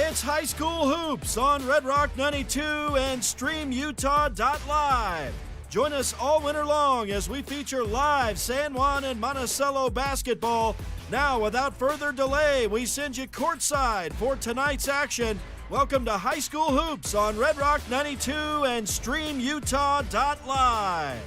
It's high school hoops on Red Rock 92 and StreamUtah.Live. Join us all winter long as we feature live San Juan and Monticello basketball. Now, without further delay, we send you courtside for tonight's action. Welcome to High School Hoops on Red Rock 92 and StreamUtah.Live.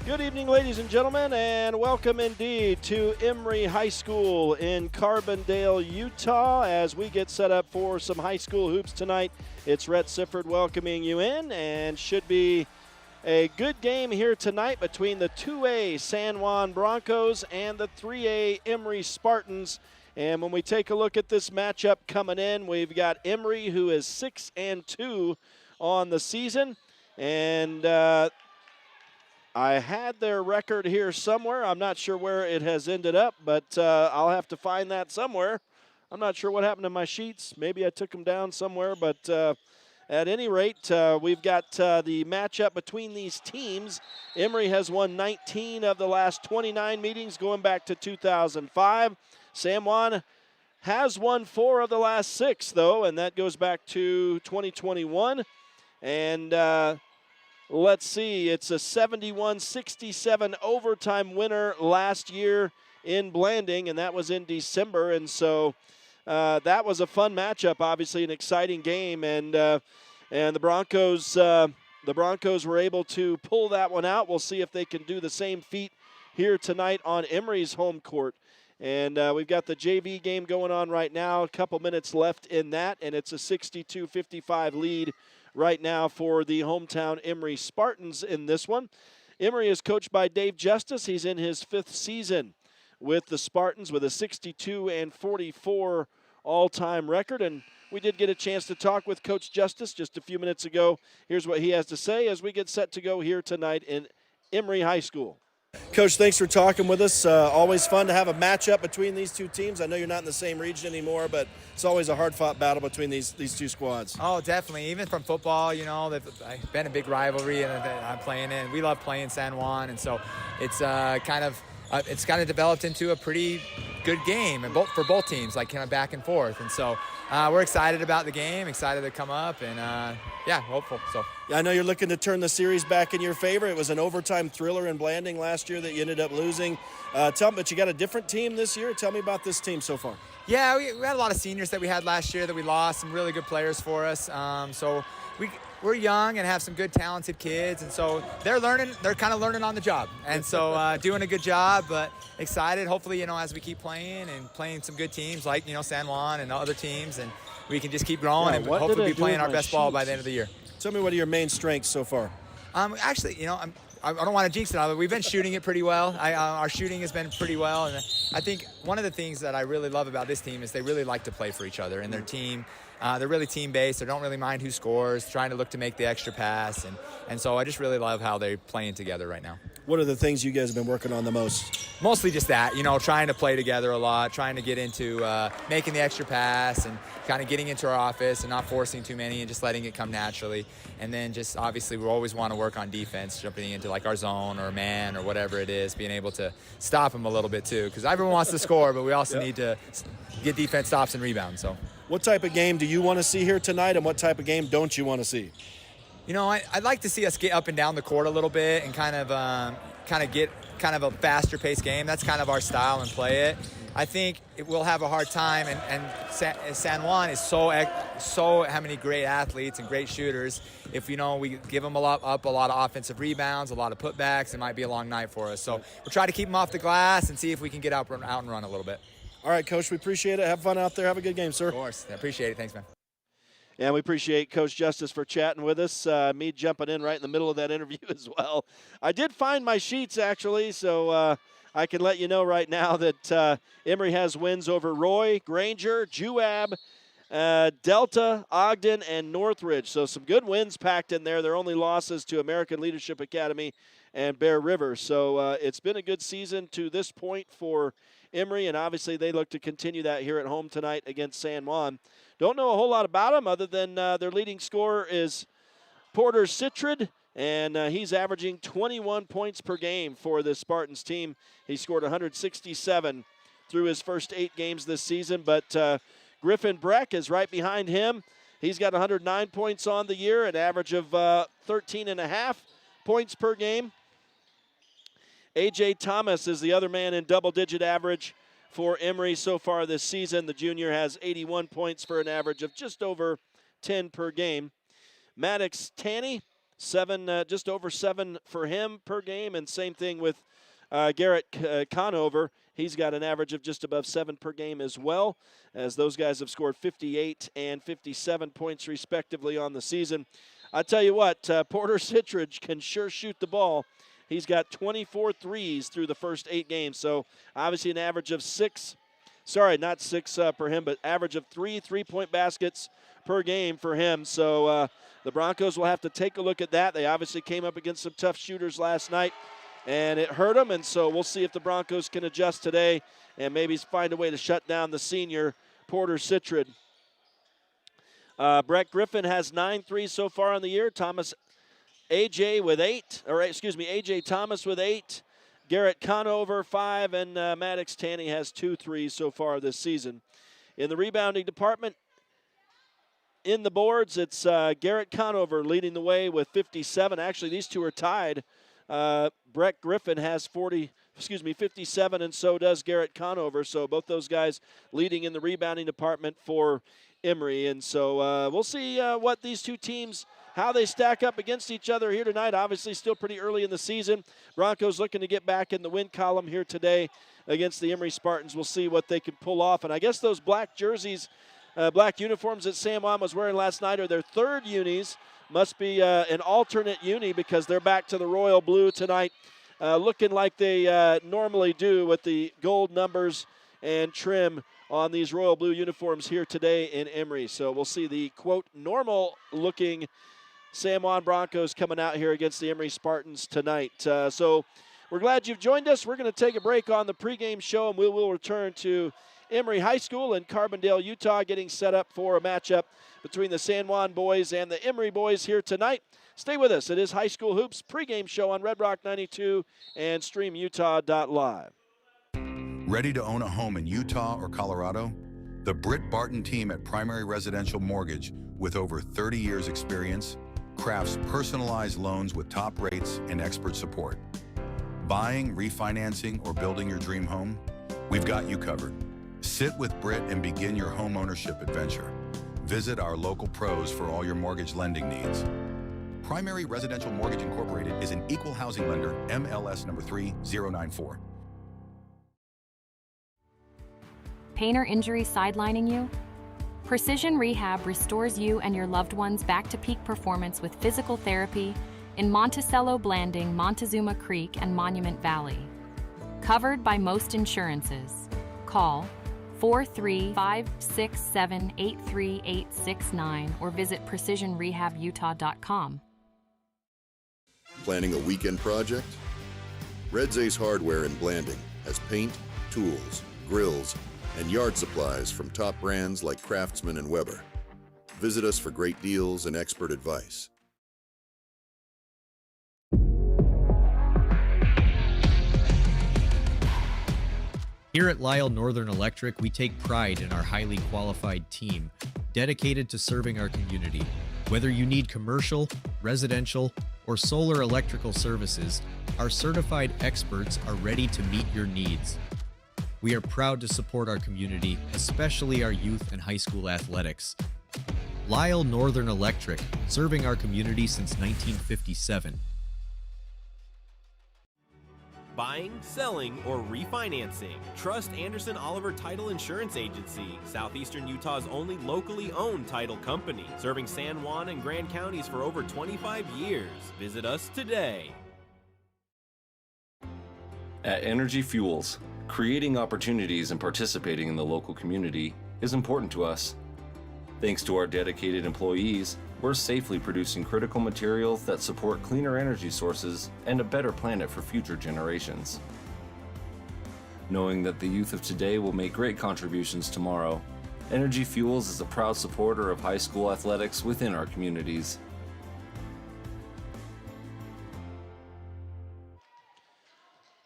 Good evening, ladies and gentlemen, and welcome indeed to Emery High School in Carbondale, Utah, as we get set up for some high school hoops tonight. It's Rhett Sifford welcoming you in, and should be a good game here tonight between the 2A San Juan Broncos and the 3A Emery Spartans. And when we take a look at this matchup coming in, we've got Emery, who is 6-2 on the season, and I had their record here somewhere. I'm not sure where it has ended up, but I'll have to find that somewhere. I'm not sure what happened to my sheets. Maybe I took them down somewhere, but at any rate, we've got the matchup between these teams. Emery has won 19 of the last 29 meetings going back to 2005. San Juan has won 4 of the last 6, though, and that goes back to 2021. And let's see, it's a 71-67 overtime winner last year in Blanding, and that was in December. And so that was a fun matchup, obviously an exciting game, and the Broncos were able to pull that one out. We'll see if they can do the same feat here tonight on Emery's home court. And we've got the JV game going on right now, a couple minutes left in that, and it's a 62-55 lead right now for the hometown Emery Spartans in this one. Emery is coached by Dave Justice. He's in his 5th season with the Spartans with a 62-44 all-time record. And we did get a chance to talk with Coach Justice just a few minutes ago. Here's what he has to say as we get set to go here tonight in Emery High School. Coach, thanks for talking with us. Always fun to have a matchup between these two teams. I know you're not in the same region anymore, but it's always a hard-fought battle between these two squads. Oh, definitely. Even from football, you know, they've been a big rivalry, and I'm playing in. We love playing San Juan, and so it's kind of developed into a pretty good game, and for both teams, like kind of back and forth. And so we're excited about the game, excited to come up, and yeah, hopeful. So. I know you're looking to turn the series back in your favor. It was an overtime thriller in Blanding last year that you ended up losing. But you got a different team this year. Tell me about this team so far. Yeah, we had a lot of seniors that we had last year that we lost, some really good players for us. So we're young and have some good talented kids, and so they're kind of learning on the job. And so doing a good job, but excited. Hopefully, you know, as we keep playing and playing some good teams like, you know, San Juan and other teams, and we can just keep growing and hopefully be playing our best ball by the end of the year. Tell me, what are your main strengths so far? Actually, you know, I don't want to jinx it, but we've been shooting it pretty well. Our shooting has been pretty well, and I think one of the things that I really love about this team is they really like to play for each other and their team. They're really team-based. They don't really mind who scores, trying to look to make the extra pass, and so I just really love how they're playing together right now. What are the things you guys have been working on the most? Mostly just that, you know, trying to play together a lot, trying to get into making the extra pass and kind of getting into our office and not forcing too many and just letting it come naturally. And then just obviously we always want to work on defense, jumping into like our zone or man or whatever it is, being able to stop them a little bit too, because everyone wants to score, but we also need to get defense stops and rebounds. So. What type of game do you want to see here tonight, and what type of game don't you want to see? You know, I'd like to see us get up and down the court a little bit and kind of get kind of a faster paced game. That's kind of our style and play it. I think we'll have a hard time, and San Juan is so how many great athletes and great shooters. If, you know, we give them a lot of offensive rebounds, a lot of putbacks, it might be a long night for us. So we'll try to keep them off the glass and see if we can get out and run a little bit. All right, Coach, we appreciate it. Have fun out there. Have a good game, sir. Of course. I appreciate it. Thanks, man. And we appreciate Coach Justice for chatting with us, me jumping in right in the middle of that interview as well. I did find my sheets, actually, so I can let you know right now that Emery has wins over Roy, Granger, Juab, Delta, Ogden, and Northridge. So some good wins packed in there. Their only losses to American Leadership Academy and Bear River. So it's been a good season to this point for Emery, and obviously they look to continue that here at home tonight against San Juan. Don't know a whole lot about them other than their leading scorer is Porter Citrid, and he's averaging 21 points per game for the Spartans team. He scored 167 through his first 8 games this season, but Griffin Breck is right behind him. He's got 109 points on the year, an average of 13.5 points per game. A.J. Thomas is the other man in double-digit average for Emery so far this season. The junior has 81 points for an average of just over 10 per game. Maddox Tanny, just over 7 for him per game, and same thing with Garrett Conover. He's got an average of just above 7 per game as well, as those guys have scored 58 and 57 points respectively on the season. I tell you what, Porter Sittridge can sure shoot the ball. He's got 24 threes through the first 8 games, so obviously an average of 6, not 6 per him, but average of 3 3-point baskets per game for him. So the Broncos will have to take a look at that. They obviously came up against some tough shooters last night, and it hurt them, and so we'll see if the Broncos can adjust today and maybe find a way to shut down the senior Porter Sittridge. Brett Griffin has 9 threes so far on the year. AJ Thomas with 8. Garrett Conover 5, and Maddox Tanny has 2 threes so far this season. In the rebounding department, in the boards, it's Garrett Conover leading the way with 57. Actually, these two are tied. Brett Griffin has 57, and so does Garrett Conover. So both those guys leading in the rebounding department for Emery. And so we'll see what these two teams, how they stack up against each other here tonight. Obviously still pretty early in the season. Broncos looking to get back in the win column here today against the Emery Spartans. We'll see what they can pull off. And I guess those black jerseys, black uniforms that San Juan was wearing last night are their 3rd unis. Must be an alternate uni because they're back to the royal blue tonight, looking like they normally do with the gold numbers and trim on these royal blue uniforms here today in Emery. So we'll see the, quote, normal-looking San Juan Broncos coming out here against the Emery Spartans tonight. So we're glad you've joined us. We're going to take a break on the pregame show, and we will return to Emery High School in Carbondale, Utah, getting set up for a matchup between the San Juan boys and the Emery boys here tonight. Stay with us. It is High School Hoops pregame show on Red Rock 92 and StreamUtah.Live. Ready to own a home in Utah or Colorado? The Britt Barton team at Primary Residential Mortgage, with over 30 years experience, crafts personalized loans with top rates and expert support. Buying, refinancing, or building your dream home? We've got you covered. Sit with Britt and begin your home ownership adventure. Visit our local pros for all your mortgage lending needs. Primary Residential Mortgage Incorporated is an equal housing lender, MLS number 3094. Pain or injury sidelining you? Precision Rehab restores you and your loved ones back to peak performance with physical therapy in Monticello, Blanding, Montezuma Creek, and Monument Valley. Covered by most insurances. Call 435-678-3869 or visit precisionrehabutah.com. Planning a weekend project? Red's Ace Hardware in Blanding has paint, tools, grills, and yard supplies from top brands like Craftsman and Weber. Visit us for great deals and expert advice. Here at Lyle Northern Electric, we take pride in our highly qualified team, dedicated to serving our community. Whether you need commercial, residential, or solar electrical services, our certified experts are ready to meet your needs. We are proud to support our community, especially our youth and high school athletics. Lyle Northern Electric, serving our community since 1957. Buying, selling, or refinancing. Trust Anderson Oliver Title Insurance Agency, Southeastern Utah's only locally owned title company, serving San Juan and Grand counties for over 25 years. Visit us today. At Energy Fuels, creating opportunities and participating in the local community is important to us. Thanks to our dedicated employees, we're safely producing critical materials that support cleaner energy sources and a better planet for future generations. Knowing that the youth of today will make great contributions tomorrow, Energy Fuels is a proud supporter of high school athletics within our communities.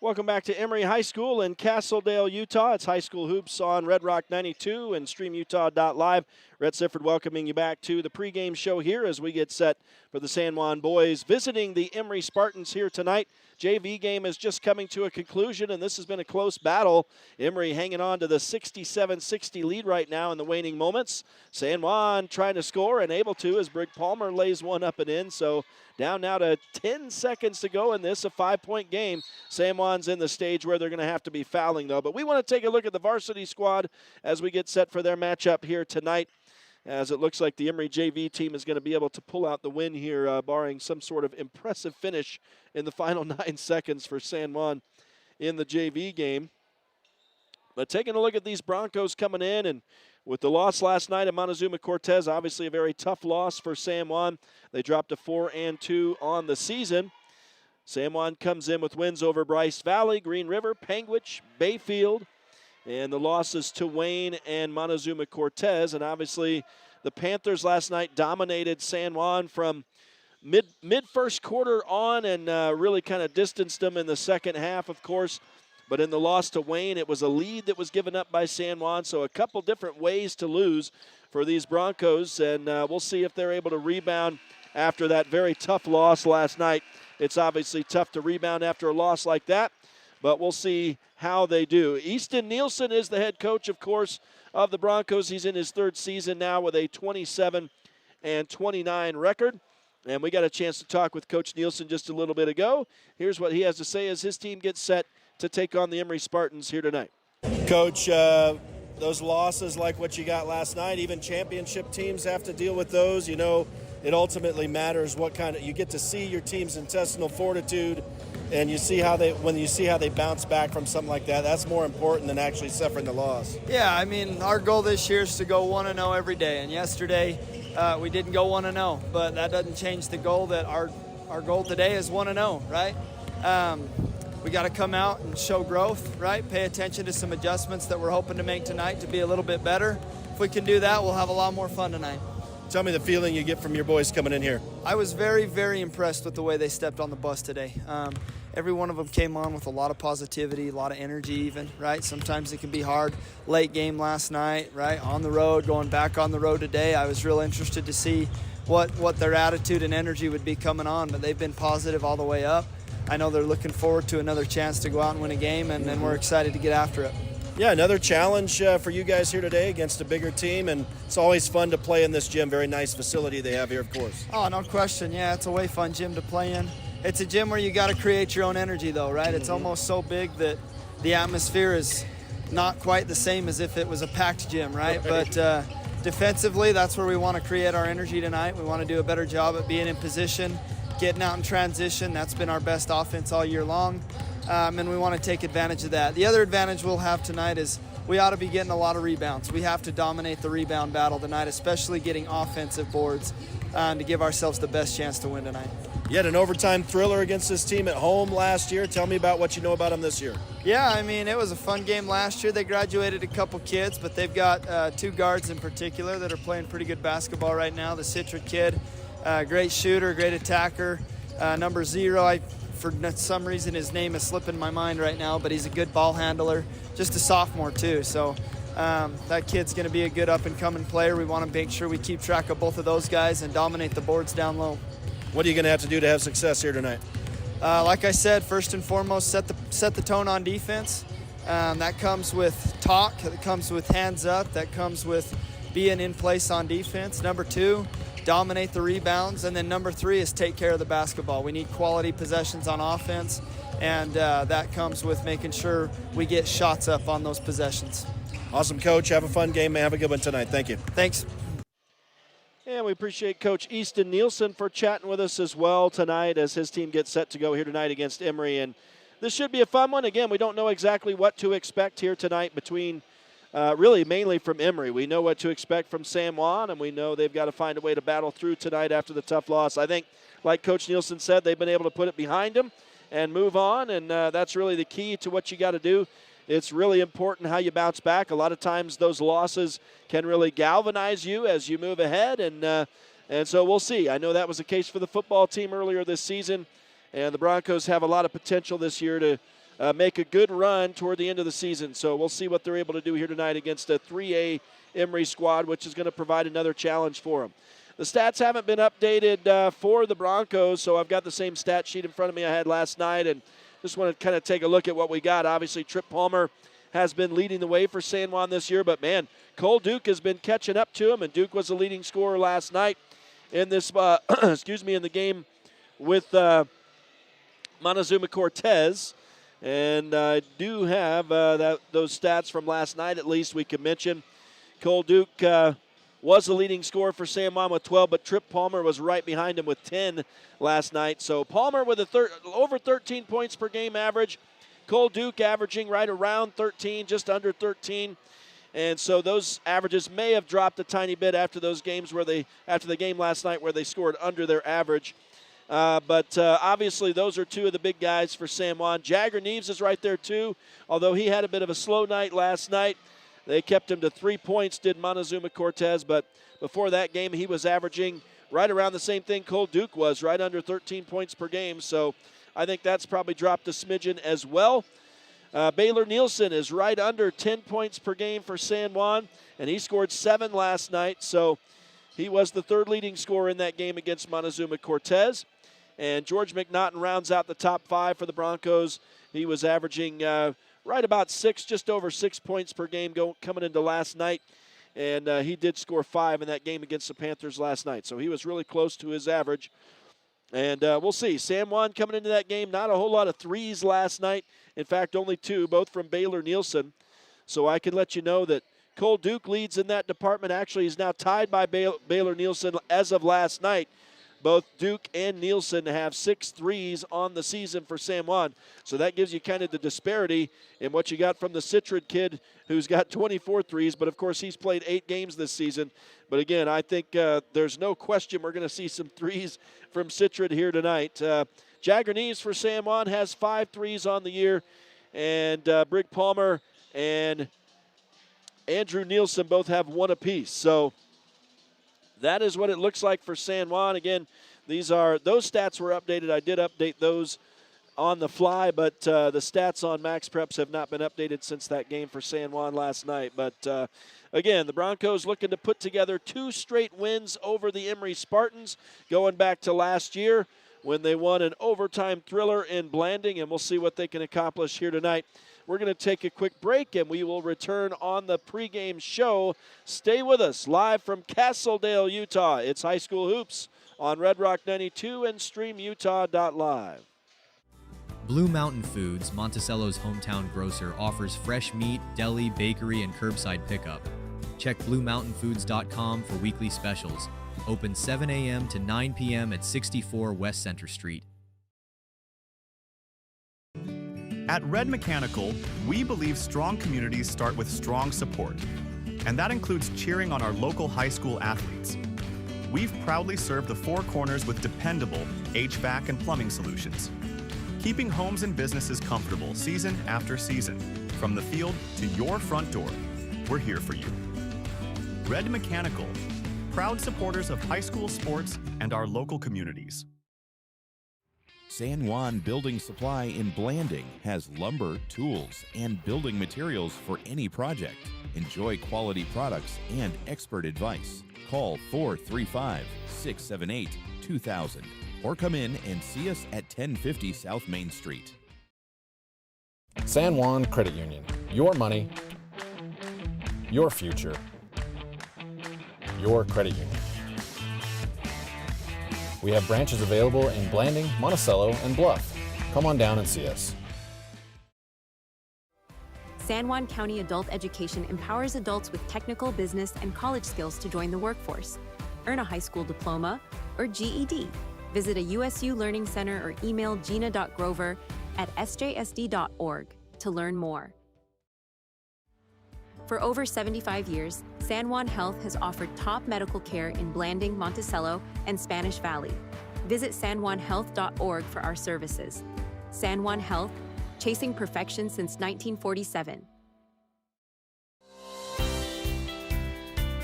Welcome back to Emery High School in Castledale, Utah. It's High School Hoops on Red Rock 92 and StreamUtah.Live. Rhett Sifford welcoming you back to the pregame show here as we get set for the San Juan boys visiting the Emery Spartans here tonight. JV game is just coming to a conclusion, and this has been a close battle. Emery hanging on to the 67-60 lead right now in the waning moments. San Juan trying to score and able to as Brig Palmer lays one up and in. So down now to 10 seconds to go in this, a 5-point game. San Juan's in the stage where they're going to have to be fouling, though. But we want to take a look at the varsity squad as we get set for their matchup here tonight, as it looks like the Emery JV team is going to be able to pull out the win here, barring some sort of impressive finish in the final 9 seconds for San Juan in the JV game. But taking a look at these Broncos coming in, and with the loss last night at Montezuma Cortez, obviously a very tough loss for San Juan. They dropped to 4-2 on the season. San Juan comes in with wins over Bryce Valley, Green River, Panguitch, Bayfield, and the losses to Wayne and Montezuma Cortez. And obviously the Panthers last night dominated San Juan from mid first quarter on and really kind of distanced them in the second half, of course. But in the loss to Wayne, it was a lead that was given up by San Juan. So a couple different ways to lose for these Broncos. And we'll see if they're able to rebound after that very tough loss last night. It's obviously tough to rebound after a loss like that, but we'll see how they do. Easton Nielsen is the head coach, of course, of the Broncos. He's in his 3rd season now with a 27-29 record. And we got a chance to talk with Coach Nielsen just a little bit ago. Here's what he has to say as his team gets set to take on the Emery Spartans here tonight. Coach, those losses like what you got last night, even championship teams have to deal with those. You know, it ultimately matters what kind of, you get to see your team's intestinal fortitude, and you see how they, when you see how they bounce back from something like that, that's more important than actually suffering the loss. Yeah, I mean, our goal this year is to go 1-0 every day, and yesterday we didn't go 1-0, but that doesn't change the goal that our goal today is 1-0, right? We got to come out and show growth, right? Pay attention to some adjustments that we're hoping to make tonight to be a little bit better. If we can do that, we'll have a lot more fun tonight. Tell me the feeling you get from your boys coming in here. I was very, very impressed with the way they stepped on the bus today. Every one of them came on with a lot of positivity, a lot of energy even, right? Sometimes it can be hard. Late game last night, right? On the road, going back on the road today. I was real interested to see what their attitude and energy would be coming on, but they've been positive all the way up. I know they're looking forward to another chance to go out and win a game, and we're excited to get after it. Yeah, another challenge for you guys here today against a bigger team, and it's always fun to play in this gym. Very nice facility they have here, of course. Oh, no question. Yeah, it's a way fun gym to play in. It's a gym where you got to create your own energy, though, right? It's almost so big that the atmosphere is not quite the same as if it was a packed gym, right? But defensively, that's where we want to create our energy tonight. We want to do a better job at being in position, getting out in transition. That's been our best offense all year long. And we want to take advantage of that. The other advantage we'll have tonight is we ought to be getting a lot of rebounds. We have to dominate the rebound battle tonight, especially getting offensive boards to give ourselves the best chance to win tonight. You had an overtime thriller against this team at home last year. Tell me about what you know about them this year. Yeah, I mean, it was a fun game last year. They graduated a couple kids, but they've got 2 guards in particular that are playing pretty good basketball right now. The Citra kid, great shooter, great attacker. Number 0, for some reason his name is slipping my mind right now, but he's a good ball handler, just a sophomore too. So that kid's going to be a good up-and-coming player. We want to make sure we keep track of both of those guys and dominate the boards down low. What are you going to have to do to have success here tonight? Like I said, first and foremost, set the tone on defense. That comes with talk, that comes with hands up, that comes with being in place on defense. Number 2, dominate the rebounds, and then number 3 is take care of the basketball. We need quality possessions on offense, and that comes with making sure we get shots up on those possessions. Awesome, Coach. Have a fun game. Have a good one tonight. Thank you. Thanks. And we appreciate Coach Easton Nielsen for chatting with us as well tonight as his team gets set to go here tonight against Emery. And this should be a fun one. Again, we don't know exactly what to expect here tonight between really mainly from Emery. We know what to expect from San Juan, and we know they've got to find a way to battle through tonight after the tough loss. I think, like Coach Nielsen said, they've been able to put it behind them and move on, and that's really the key to what you got to do. It's really important how you bounce back. A lot of times those losses can really galvanize you as you move ahead, and so we'll see. I know that was the case for the football team earlier this season, and the Broncos have a lot of potential this year to make a good run toward the end of the season. So we'll see what they're able to do here tonight against a 3A Emery squad, which is going to provide another challenge for them. The stats haven't been updated for the Broncos, so I've got the same stat sheet in front of me I had last night, and just want to kind of take a look at what we got. Obviously, Trip Palmer has been leading the way for San Juan this year, but, man, Cole Duke has been catching up to him, and Duke was the leading scorer last night in this, in the game with Montezuma Cortez. And I do have those stats from last night, at least we can mention. Cole Duke was the leading scorer for San Juan with 12, but Trip Palmer was right behind him with 10 last night. So Palmer with over 13 points per game average. Cole Duke averaging right around 13, just under 13. And so those averages may have dropped a tiny bit after those games after the game last night where they scored under their average. But obviously those are two of the big guys for San Juan. Jagger Neves is right there too, although he had a bit of a slow night last night. They kept him to 3 points, did Montezuma Cortez, but before that game he was averaging right around the same thing Cole Duke was, right under 13 points per game. So I think that's probably dropped a smidgen as well. Baylor Nielsen is right under 10 points per game for San Juan, and he scored 7 last night. So he was the third leading scorer in that game against Montezuma Cortez. And George McNaughton rounds out the top 5 for the Broncos. He was averaging right about 6, just over 6 points per game coming into last night. And he did score 5 in that game against the Panthers last night. So he was really close to his average. And we'll see. San Juan coming into that game, not a whole lot of threes last night. In fact, only 2, both from Baylor Nielsen. So I can let you know that Cole Duke leads in that department. Actually, he's now tied by Baylor Nielsen as of last night. Both Duke and Nielsen have 6 threes on the season for San Juan. So that gives you kind of the disparity in what you got from the Citrid kid who's got 24 threes. But, of course, he's played 8 games this season. But, again, I think there's no question we're going to see some threes from Citrid here tonight. Jagger Neves for San Juan has 5 threes on the year. And Brig Palmer and Andrew Nielsen both have 1 apiece. So that is what it looks like for San Juan. Again, those stats were updated. I did update those on the fly, but the stats on Max Preps have not been updated since that game for San Juan last night. But again, the Broncos looking to put together 2 straight wins over the Emery Spartans, going back to last year when they won an overtime thriller in Blanding, and we'll see what they can accomplish here tonight. We're going to take a quick break, and we will return on the pregame show. Stay with us, live from Castledale, Utah. It's High School Hoops on Red Rock 92 and StreamUtah.Live. Blue Mountain Foods, Monticello's hometown grocer, offers fresh meat, deli, bakery, and curbside pickup. Check BlueMountainFoods.com for weekly specials. Open 7 a.m. to 9 p.m. at 64 West Center Street. At Red Mechanical, we believe strong communities start with strong support, and that includes cheering on our local high school athletes. We've proudly served the 4 corners with dependable HVAC and plumbing solutions, keeping homes and businesses comfortable season after season. From the field to your front door, we're here for you. Red Mechanical, proud supporters of high school sports and our local communities. San Juan Building Supply in Blanding has lumber, tools, and building materials for any project. Enjoy quality products and expert advice. Call 435-678-2000 or come in and see us at 1050 South Main Street. San Juan Credit Union. Your money, your future, your credit union. We have branches available in Blanding, Monticello, and Bluff. Come on down and see us. San Juan County Adult Education empowers adults with technical, business, and college skills to join the workforce. Earn a high school diploma or GED. Visit a USU Learning Center or email gina.grover@sjsd.org to learn more. For over 75 years, San Juan Health has offered top medical care in Blanding, Monticello, and Spanish Valley. Visit sanjuanhealth.org for our services. San Juan Health, chasing perfection since 1947.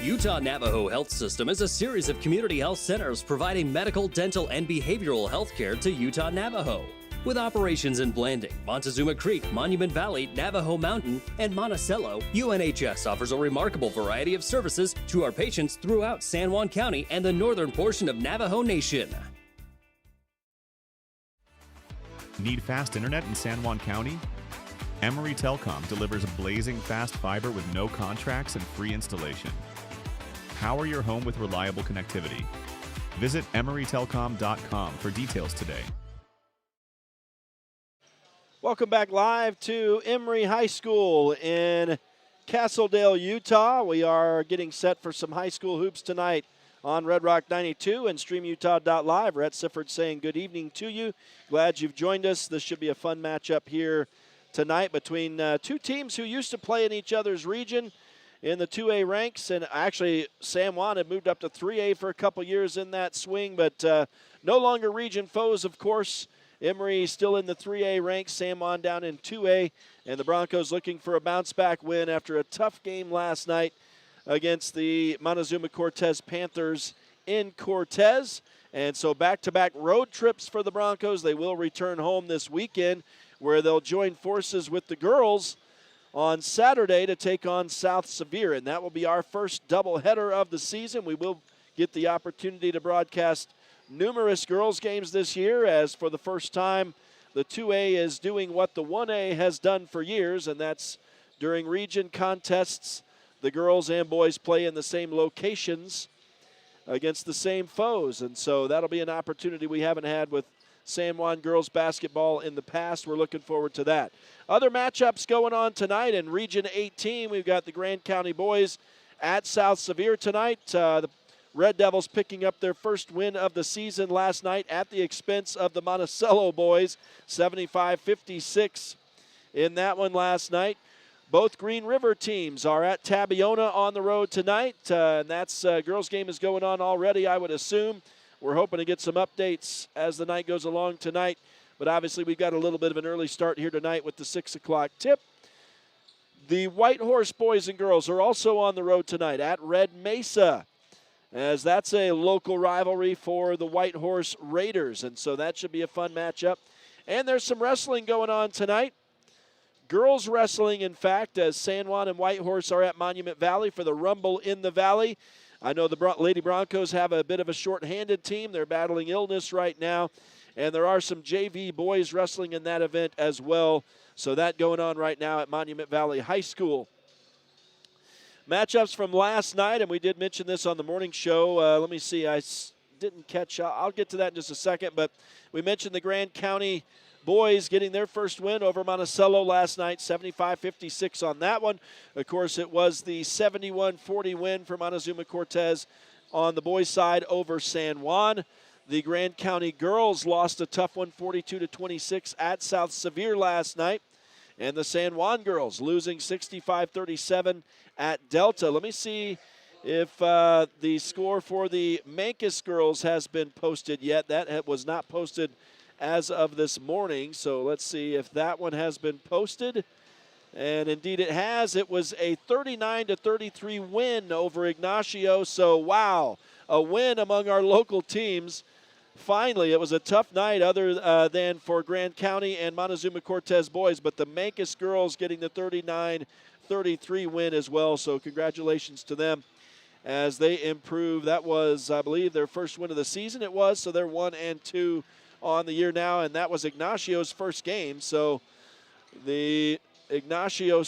Utah Navajo Health System is a series of community health centers providing medical, dental, and behavioral health care to Utah Navajo. With operations in Blanding, Montezuma Creek, Monument Valley, Navajo Mountain, and Monticello, UNHS offers a remarkable variety of services to our patients throughout San Juan County and the northern portion of Navajo Nation. Need fast internet in San Juan County? Emery Telcom delivers blazing fast fiber with no contracts and free installation. Power your home with reliable connectivity. Visit emerytelcom.com for details today. Welcome back live to Emery High School in Castledale, Utah. We are getting set for some high school hoops tonight on Red Rock 92 and StreamUtah.Live. Rhett Sifford saying good evening to you. Glad you've joined us. This should be a fun matchup here tonight between two teams who used to play in each other's region in the 2A ranks. And actually, San Juan had moved up to 3A for a couple years in that swing, but no longer region foes, of course. Emery still in the 3A ranks, San Juan down in 2A, and the Broncos looking for a bounce-back win after a tough game last night against the Montezuma Cortez Panthers in Cortez. And so back-to-back road trips for the Broncos. They will return home this weekend, where they'll join forces with the girls on Saturday to take on South Sevier, and that will be our first doubleheader of the season. We will get the opportunity to broadcast numerous girls games this year, as for the first time the 2A is doing what the 1A has done for years, and that's during region contests the girls and boys play in the same locations against the same foes, and so that'll be an opportunity we haven't had with San Juan girls basketball in the past. We're looking forward to that. Other matchups going on tonight in Region 18. We've got the Grand County boys at South Sevier tonight. The Red Devils picking up their first win of the season last night at the expense of the Monticello boys, 75-56 in that one last night. Both Green River teams are at Tabiona on the road tonight, and that's girls' game is going on already, I would assume. We're hoping to get some updates as the night goes along tonight, but obviously we've got a little bit of an early start here tonight with the 6 o'clock tip. The White Horse boys and girls are also on the road tonight at Red Mesa, as that's a local rivalry for the White Horse Raiders, and so that should be a fun matchup. And there's some wrestling going on tonight. Girls wrestling, in fact, as San Juan and White Horse are at Monument Valley for the Rumble in the Valley. I know the Lady Broncos have a bit of a short-handed team. They're battling illness right now, and there are some JV boys wrestling in that event as well. So that going on right now at Monument Valley High School. Matchups from last night, and we did mention this on the morning show. Let me see. I didn't catch. I'll get to that in just a second, but we mentioned the Grand County boys getting their first win over Monticello last night, 75-56 on that one. Of course, it was the 71-40 win for Montezuma Cortez on the boys' side over San Juan. The Grand County girls lost a tough one, 42-26 at South Sevier last night. And the San Juan girls losing 65-37 at Delta. Let me see if the score for the Mancus girls has been posted yet. That was not posted as of this morning, so let's see if that one has been posted. And indeed it has. It was a 39-33 win over Ignacio, so wow, a win among our local teams. Finally, it was a tough night other than for Grand County and Montezuma Cortez boys, but the Mancus girls getting the 39-33 win as well, so congratulations to them as they improve. That was, I believe, their first win of the season. It was, so they're 1-2 on the year now, and that was Ignacio's first game. So the Ignacio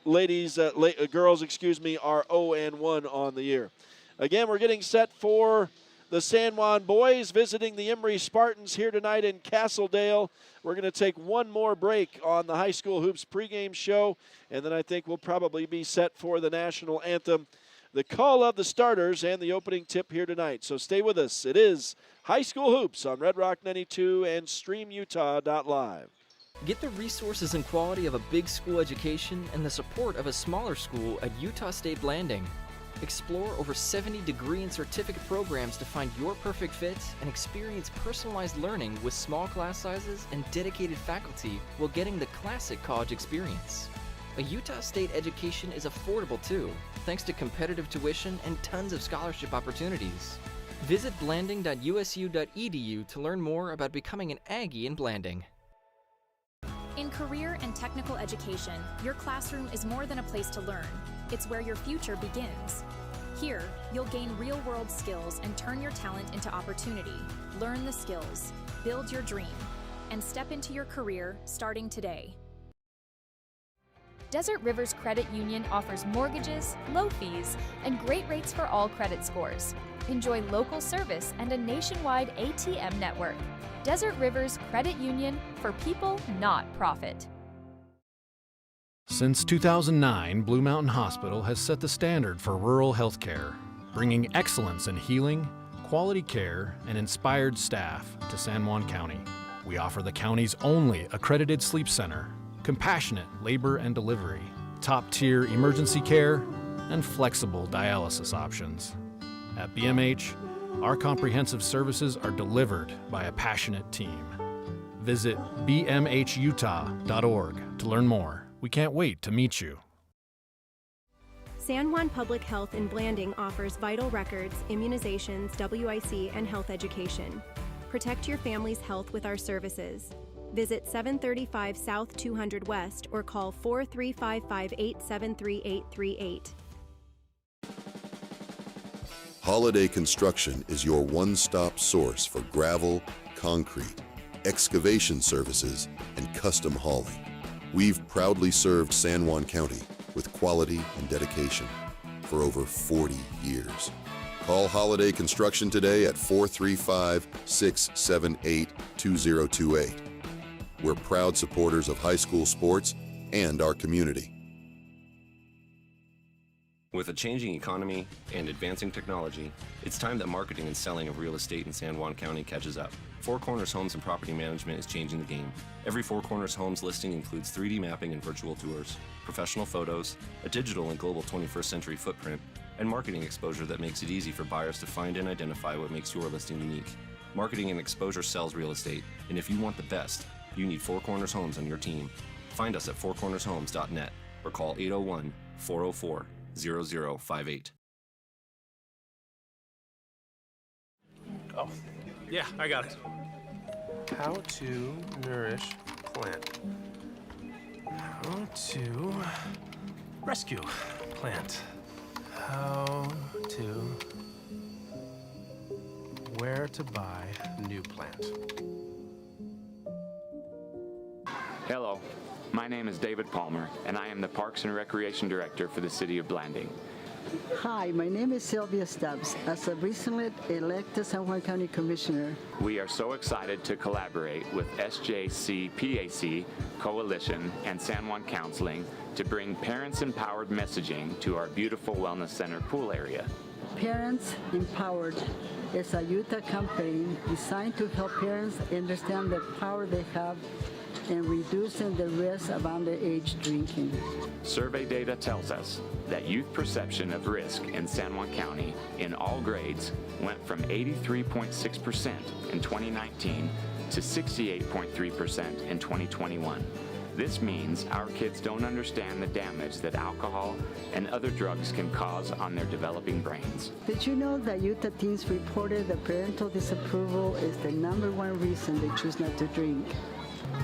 girls, are 0-1 on the year. Again, we're getting set for the San Juan boys visiting the Emery Spartans here tonight in Castledale. We're going to take one more break on the High School Hoops pregame show, and then I think we'll probably be set for the national anthem, the call of the starters, and the opening tip here tonight. So stay with us. It is High School Hoops on Red Rock 92 and StreamUtah.Live. Get the resources and quality of a big school education and the support of a smaller school at Utah State Blanding. Explore over 70 degree and certificate programs to find your perfect fit and experience personalized learning with small class sizes and dedicated faculty while getting the classic college experience. A Utah State education is affordable too, thanks to competitive tuition and tons of scholarship opportunities. Visit blanding.usu.edu to learn more about becoming an Aggie in Blanding. In career and technical education, your classroom is more than a place to learn. It's where your future begins. Here, you'll gain real-world skills and turn your talent into opportunity. Learn the skills, build your dream, and step into your career starting today. Desert Rivers Credit Union offers mortgages, low fees, and great rates for all credit scores. Enjoy local service and a nationwide ATM network. Desert Rivers Credit Union, for people, not profit. Since 2009, Blue Mountain Hospital has set the standard for rural healthcare, bringing excellence in healing, quality care, and inspired staff to San Juan County. We offer the county's only accredited sleep center, compassionate labor and delivery, top-tier emergency care, and flexible dialysis options. At BMH, our comprehensive services are delivered by a passionate team. Visit bmhutah.org to learn more. We can't wait to meet you. San Juan Public Health in Blanding offers vital records, immunizations, WIC, and health education. Protect your family's health with our services. Visit 735 South 200 West or call 43558733838. Holiday Construction is your one-stop source for gravel, concrete, excavation services, and custom hauling. We've proudly served San Juan County with quality and dedication for over 40 years. Call Holiday Construction today at 435-678-2028. We're proud supporters of high school sports and our community. With a changing economy and advancing technology, it's time that marketing and selling of real estate in San Juan County catches up. Four Corners Homes and Property Management is changing the game. Every Four Corners Homes listing includes 3D mapping and virtual tours, professional photos, a digital and global 21st century footprint, and marketing exposure that makes it easy for buyers to find and identify what makes your listing unique. Marketing and exposure sells real estate, and if you want the best, you need Four Corners Homes on your team. Find us at fourcornershomes.net or call 801-404-0058. Oh, yeah, I got it. How to nourish plant. How to rescue plant. How to... Where to buy new plant. Hello, my name is David Palmer, and I am the Parks and Recreation Director for the City of Blanding. Hi, my name is Sylvia Stubbs. As a recently elected San Juan County Commissioner, We are so excited to collaborate with SJC-PAC, Coalition, and San Juan Counseling to bring parents-empowered messaging to our beautiful Wellness Center pool area. Parents Empowered is a Utah campaign designed to help parents understand the power they have in reducing the risk of underage drinking. Survey data tells us that youth perception of risk in San Juan County in all grades went from 83.6% in 2019 to 68.3% in 2021. This means our kids don't understand the damage that alcohol and other drugs can cause on their developing brains. Did you know that Utah teens reported that parental disapproval is the #1 reason they choose not to drink?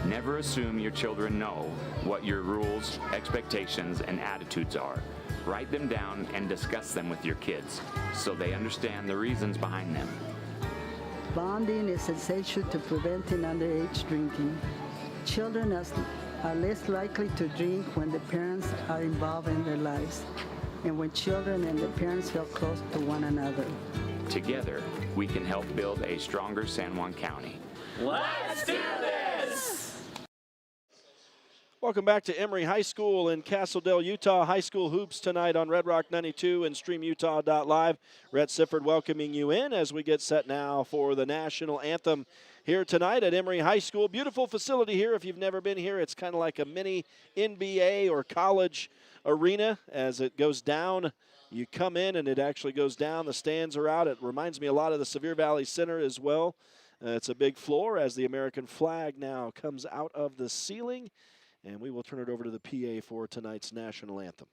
Never assume your children know what your rules, expectations, and attitudes are. Write them down and discuss them with your kids so they understand the reasons behind them. Bonding is essential to preventing underage drinking. Children are less likely to drink when the parents are involved in their lives and when children and the parents feel close to one another. Together, we can help build a stronger San Juan County. Let's do this! Welcome back to Emery High School in Castledale, Utah. High school hoops tonight on Red Rock 92 and StreamUtah.Live. Rhett Sifford welcoming you in as we get set now for the national anthem here tonight at Emery High School. Beautiful facility here. If you've never been here, it's kind of like a mini NBA or college arena. As it goes down, you come in and it actually goes down. The stands are out. It reminds me a lot of the Sevier Valley Center as well. It's a big floor as the American flag now comes out of the ceiling. And we will turn it over to the PA for tonight's national anthem.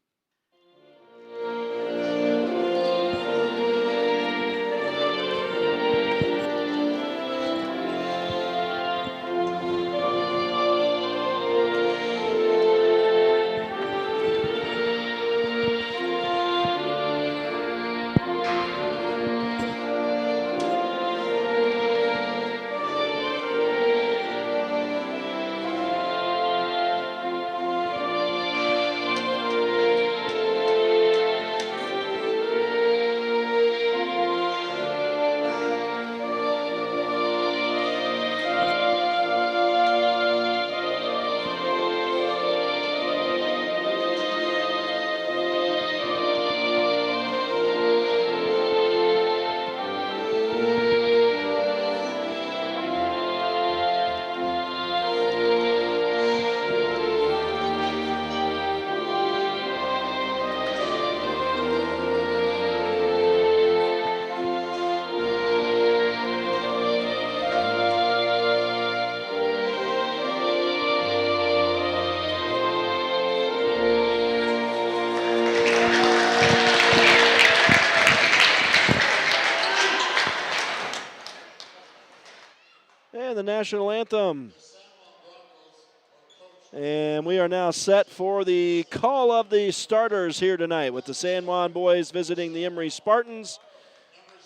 national anthem. And we are now set for the call of the starters here tonight with the San Juan boys visiting the Emery Spartans.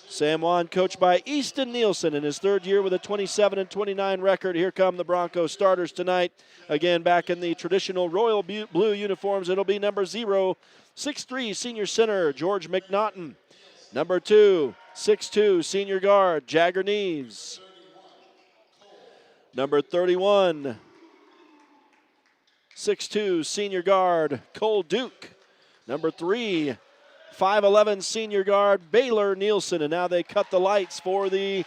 San Juan coached by Easton Nielsen in his third year with a 27-29 record. Here come the Broncos starters tonight. Again, back in the traditional royal blue uniforms, it'll be number 0, 6'3", senior center, George McNaughton. Number 2, 6'2", senior guard, Jagger Neves. Number 31, 6'2", senior guard, Cole Duke. Number 3, 5'11", senior guard, Baylor Nielsen. And now they cut the lights for the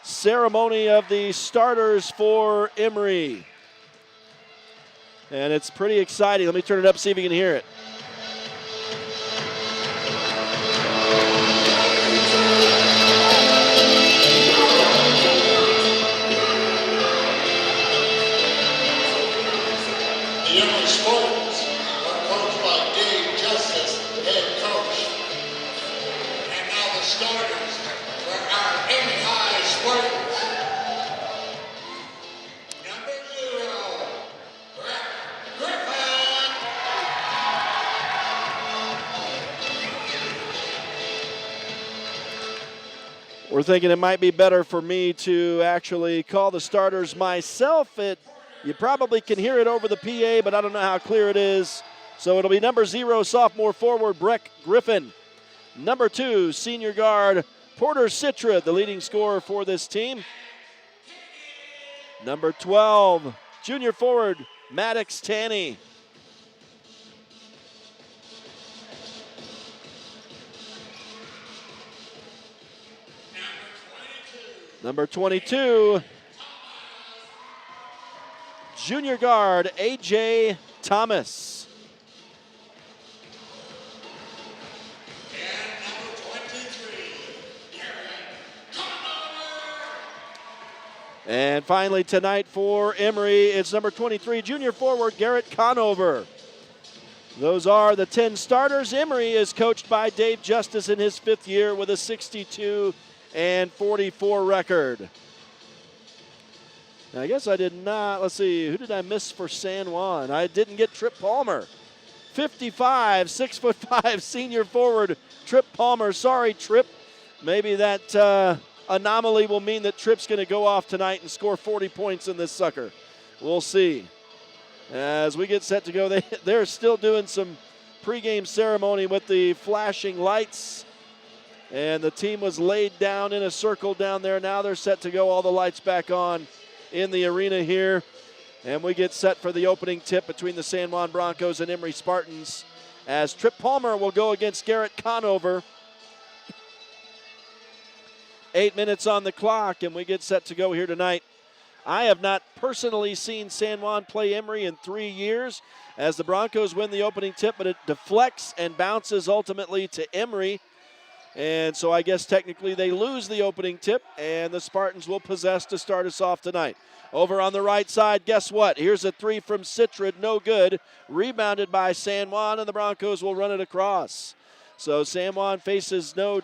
ceremony of the starters for Emery. And it's pretty exciting. Let me turn it up, see if you can hear it. The Emery Spartans are coached by Dave Justice, head coach. And now the starters for our Emery High Spartans. Number 0, Brett Griffin. We're thinking it might be better for me to actually call the starters myself. You probably can hear it over the PA, but I don't know how clear it is. So it'll be number 0, sophomore forward, Breck Griffin. Number 2, senior guard, Porter Citra, the leading scorer for this team. Number 12, junior forward, Maddox Tanny. Number 22, junior guard, A.J. Thomas. And finally tonight for Emery, it's number 23, junior forward, Garrett Conover. Those are the 10 starters. Emery is coached by Dave Justice in his 5th year with a 62-44 record. Now, I guess I did not, let's see, who did I miss for San Juan? I didn't get Trip Palmer. 55, 6'5", senior forward, Trip Palmer. Sorry, Trip. Maybe that anomaly will mean that Trip's going to go off tonight and score 40 points in this sucker. We'll see. As we get set to go, they're still doing some pregame ceremony with the flashing lights. And the team was laid down in a circle down there. Now they're set to go, all the lights back on in the arena here. And we get set for the opening tip between the San Juan Broncos and Emery Spartans, as Trip Palmer will go against Garrett Conover. 8 minutes on the clock, and we get set to go here tonight. I have not personally seen San Juan play Emery in 3 years, as the Broncos win the opening tip, but it deflects and bounces ultimately to Emery. And so I guess technically they lose the opening tip, and the Spartans will possess to start us off tonight. Over on the right side, guess what? Here's a 3 from Citrid, no good. Rebounded by San Juan, and the Broncos will run it across. So San Juan faces no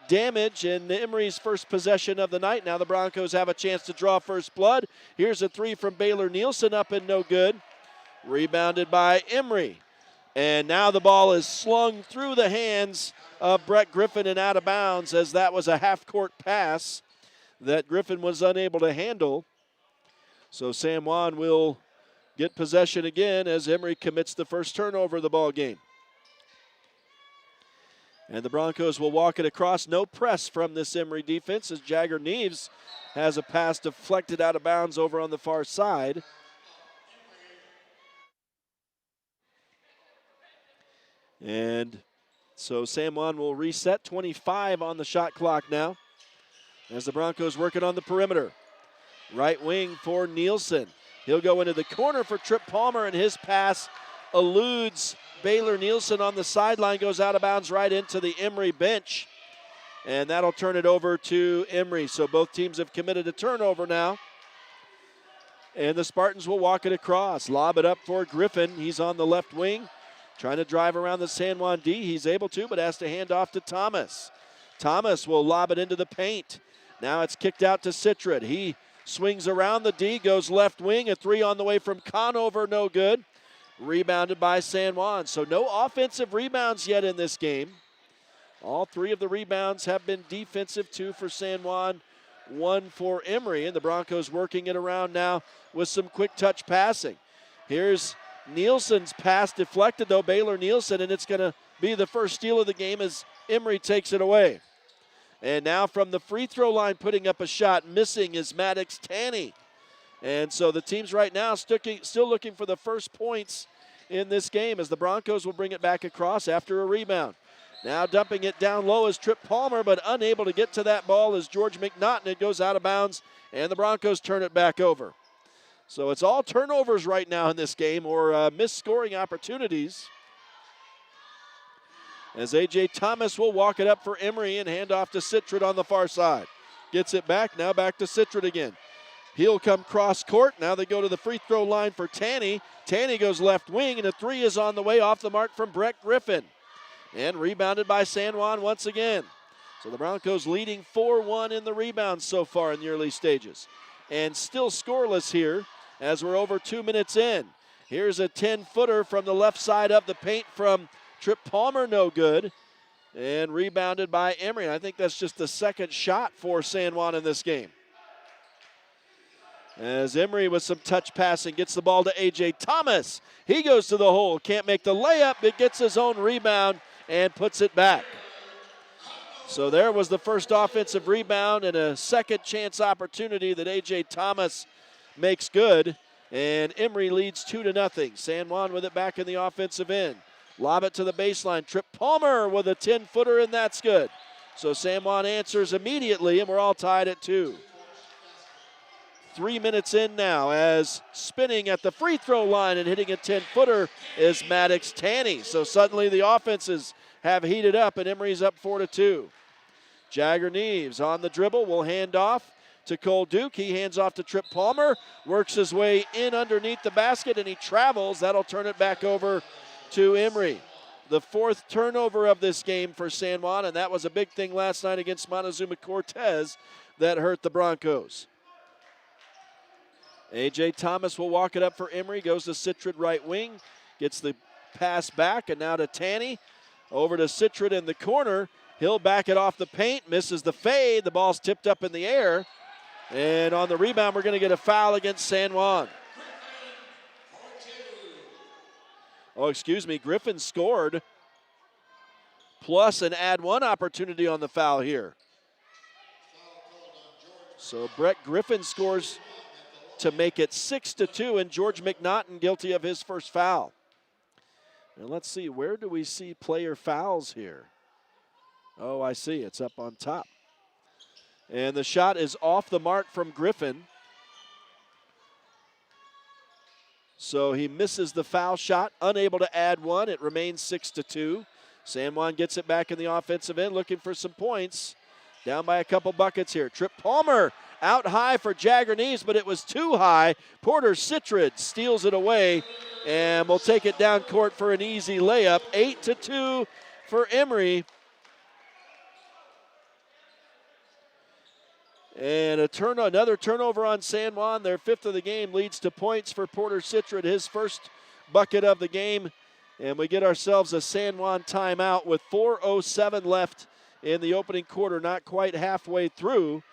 damage in Emery's first possession of the night. Now the Broncos have a chance to draw first blood. Here's a 3 from Baylor Nielsen, up and no good. Rebounded by Emery. And now the ball is slung through the hands of Brett Griffin and out of bounds, as that was a half-court pass that Griffin was unable to handle. So San Juan will get possession again as Emery commits the first turnover of the ball game. And the Broncos will walk it across. No press from this Emery defense, as Jagger Neves has a pass deflected out of bounds over on the far side. And so San Juan will reset. 25 on the shot clock now, as the Broncos work it on the perimeter. Right wing for Nielsen. He'll go into the corner for Trip Palmer, and his pass eludes Baylor Nielsen on the sideline, goes out of bounds right into the Emery bench. And that'll turn it over to Emery. So both teams have committed a turnover now. And the Spartans will walk it across. Lob it up for Griffin. He's on the left wing, trying to drive around the San Juan D. He's able to, but has to hand off to Thomas. Thomas will lob it into the paint. Now it's kicked out to Citrid. He Swings around the D, goes left wing. A three on the way from Conover, no good. Rebounded by San Juan. So no offensive rebounds yet in this game. All three of the rebounds have been defensive, 2 for San Juan, 1 for Emery. And the Broncos working it around now with some quick touch passing. Here's Nielsen's pass deflected, though, Baylor Nielsen, and it's going to be the first steal of the game as Emery takes it away. And now from the free throw line, putting up a shot, missing is Maddox Tanny. And so the team's right now still looking for the first points in this game as the Broncos will bring it back across after a rebound. Now dumping it down low is Trip Palmer, but unable to get to that ball is George McNaughton. It goes out of bounds, and the Broncos turn it back over. So it's all turnovers right now in this game, or missed scoring opportunities. As A.J. Thomas will walk it up for Emery and hand off to Citrid on the far side. Gets it back, now back to Citrid again. He'll come cross court. Now they go to the free throw line for Tanny. Tanny goes left wing, and a three is on the way off the mark from Brett Griffin. And rebounded by San Juan once again. So the Broncos leading 4-1 in the rebounds so far in the early stages. And still scoreless here as we're over 2 minutes in. Here's a 10-footer from the left side of the paint from Trip Palmer, no good. And rebounded by Emery. I think that's just the second shot for San Juan in this game. As Emery with some touch passing gets the ball to A.J. Thomas. He goes to the hole, can't make the layup, but gets his own rebound and puts it back. So there was the first offensive rebound and a second chance opportunity that A.J. Thomas makes good. And Emery leads 2-0. San Juan with it back in the offensive end. Lob it to the baseline. Trip Palmer with a 10-footer, and that's good. So San Juan answers immediately, and we're all tied at 2. 3 minutes in now as spinning at the free throw line and hitting a 10-footer is Maddox Tanny. So suddenly the offenses have heated up, and Emery's up 4-2. Jagger Neves on the dribble will hand off to Cole Duke. He hands off to Trip Palmer, works his way in underneath the basket, and he travels. That'll turn it back over to Emery. The fourth turnover of this game for San Juan, and that was a big thing last night against Montezuma Cortez that hurt the Broncos. A.J. Thomas will walk it up for Emery, goes to Citrid right wing, gets the pass back, and now to Tanny. Over to Citrid in the corner. He'll back it off the paint, misses the fade. The ball's tipped up in the air. And on the rebound, we're going to get a foul against San Juan. Oh, excuse me, Griffin scored, plus an add one opportunity on the foul here. So Brett Griffin scores to make it 6-2, and George McNaughton guilty of his first foul. And let's see, where do we see player fouls here? Oh, I see, it's up on top. And the shot is off the mark from Griffin. So he misses the foul shot, unable to add one. It remains 6-2. San Juan gets it back in the offensive end, looking for some points. Down by a couple buckets here. Trip Palmer out high for Jagger Neves, but it was too high. Porter Citrid steals it away and will take it down court for an easy layup. 8-2 for Emery. And another turnover on San Juan. Their fifth of the game leads to points for Porter Citrid, his first bucket of the game. And we get ourselves a San Juan timeout with 4:07 left in the opening quarter, not quite halfway through.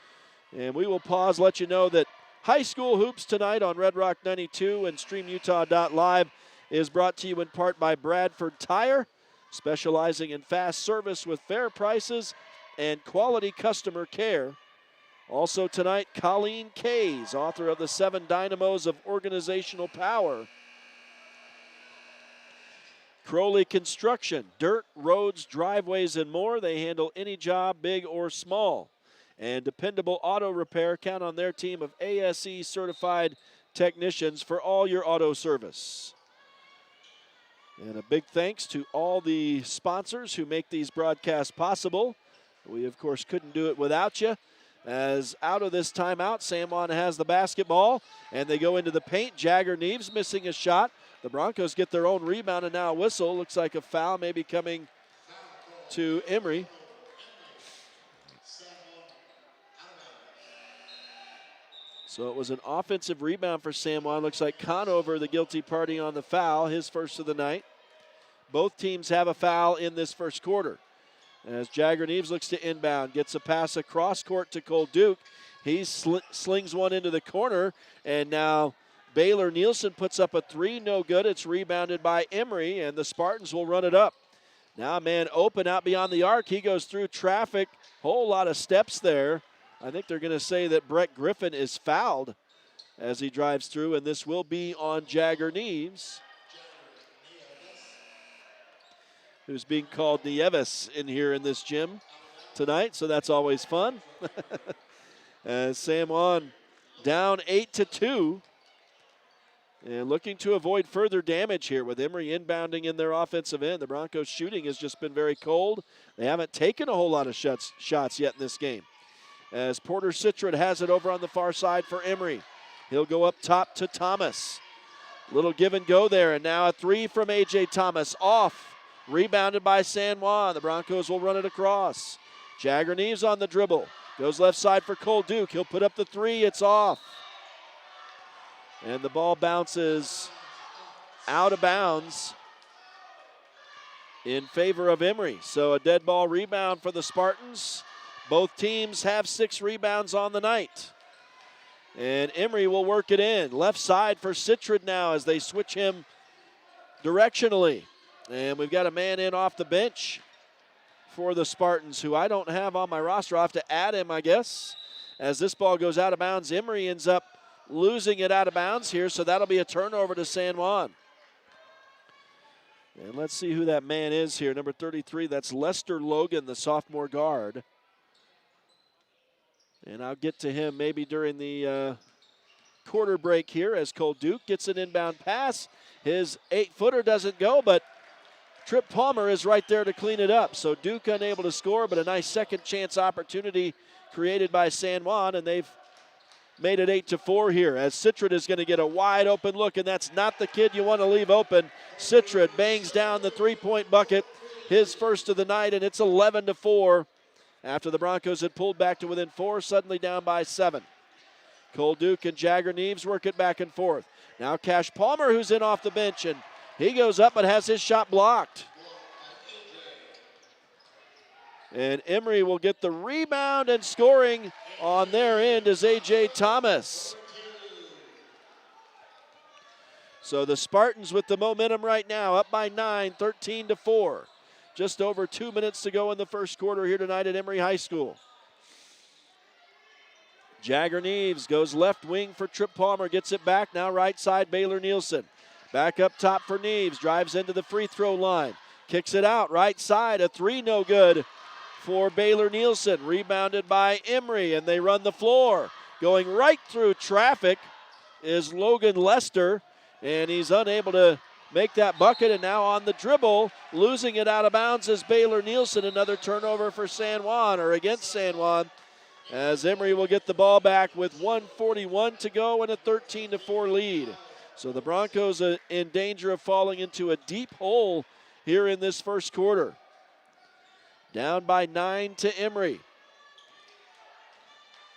And we will pause, let you know that high school hoops tonight on Red Rock 92 and StreamUtah.Live is brought to you in part by Bradford Tire, specializing in fast service with fair prices and quality customer care. Also tonight, Colleen Kays, author of The 7 Dynamos of Organizational Power. Crowley Construction, dirt, roads, driveways, and more. They handle any job, big or small. And Dependable Auto Repair, count on their team of ASE certified technicians for all your auto service. And a big thanks to all the sponsors who make these broadcasts possible. We, of course, couldn't do it without you. As out of this timeout, San Juan has the basketball, and they go into the paint. Jagger Neves missing a shot. The Broncos get their own rebound, and now a whistle. Looks like a foul maybe coming to Emery. So it was an offensive rebound for San Juan. Looks like Conover, the guilty party on the foul, his first of the night. Both teams have a foul in this first quarter. As Jagger Neves looks to inbound, gets a pass across court to Cole Duke. He slings one into the corner, and now Baylor Nielsen puts up a three, no good. It's rebounded by Emery, and the Spartans will run it up. Now a man open out beyond the arc. He goes through traffic. Whole lot of steps there. I think they're going to say that Brett Griffin is fouled as he drives through, and this will be on Jagger Neves, who's being called Nieves in here in this gym tonight, so that's always fun. As San Juan down 8-2 and looking to avoid further damage here with Emery inbounding in their offensive end. The Broncos shooting has just been very cold. They haven't taken a whole lot of shots yet in this game. As Porter Citrud has it over on the far side for Emery. He'll go up top to Thomas. Little give and go there, and now a three from A.J. Thomas off. Rebounded by San Juan. The Broncos will run it across. Jagger Neves on the dribble. Goes left side for Cole Duke. He'll put up the three. It's off. And the ball bounces out of bounds in favor of Emery. So a dead ball rebound for the Spartans. Both teams have 6 rebounds on the night. And Emery will work it in. Left side for Citrud now as they switch him directionally. And we've got a man in off the bench for the Spartans, who I don't have on my roster. I'll have to add him, I guess. As this ball goes out of bounds, Emery ends up losing it out of bounds here, so that'll be a turnover to San Juan. And let's see who that man is here. Number 33, that's Lester Logan, the sophomore guard. And I'll get to him maybe during the quarter break here as Cole Duke gets an inbound pass. His 8-footer doesn't go, but Trip Palmer is right there to clean it up. So Duke unable to score, but a nice second chance opportunity created by San Juan, and they've made it 8-4 here as Citrud is going to get a wide open look, and that's not the kid you want to leave open. Citrud bangs down the three-point bucket, his first of the night, and it's 11-4 after the Broncos had pulled back to within 4, suddenly down by 7. Cole Duke and Jagger Neves work it back and forth. Now Cash Palmer, who's in off the bench, and he goes up but has his shot blocked. And Emery will get the rebound, and scoring on their end is A.J. Thomas. So the Spartans with the momentum right now, up by 9, 13-4. Just over 2 minutes to go in the first quarter here tonight at Emery High School. Jagger Neves goes left wing for Trip Palmer, gets it back, now right side Baylor Nielsen. Back up top for Neves, drives into the free throw line, kicks it out, right side, a three no good for Baylor Nielsen, rebounded by Emery, and they run the floor. Going right through traffic is Logan Lester, and he's unable to make that bucket, and now on the dribble, losing it out of bounds is Baylor Nielsen. Another turnover for San Juan, or against San Juan, as Emery will get the ball back with 1:41 to go and a 13-4 lead. So the Broncos are in danger of falling into a deep hole here in this first quarter. Down by 9 to Emery.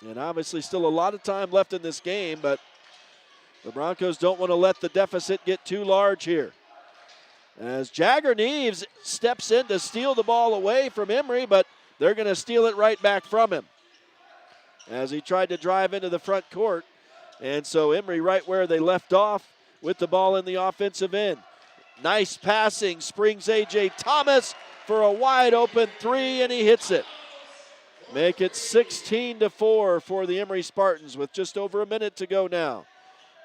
And obviously still a lot of time left in this game, but the Broncos don't want to let the deficit get too large here. As Jagger Neves steps in to steal the ball away from Emery, but they're going to steal it right back from him as he tried to drive into the front court. And so Emery right where they left off with the ball in the offensive end. Nice passing, springs A.J. Thomas for a wide open three, and he hits it. Make it 16-4 for the Emery Spartans with just over a minute to go now.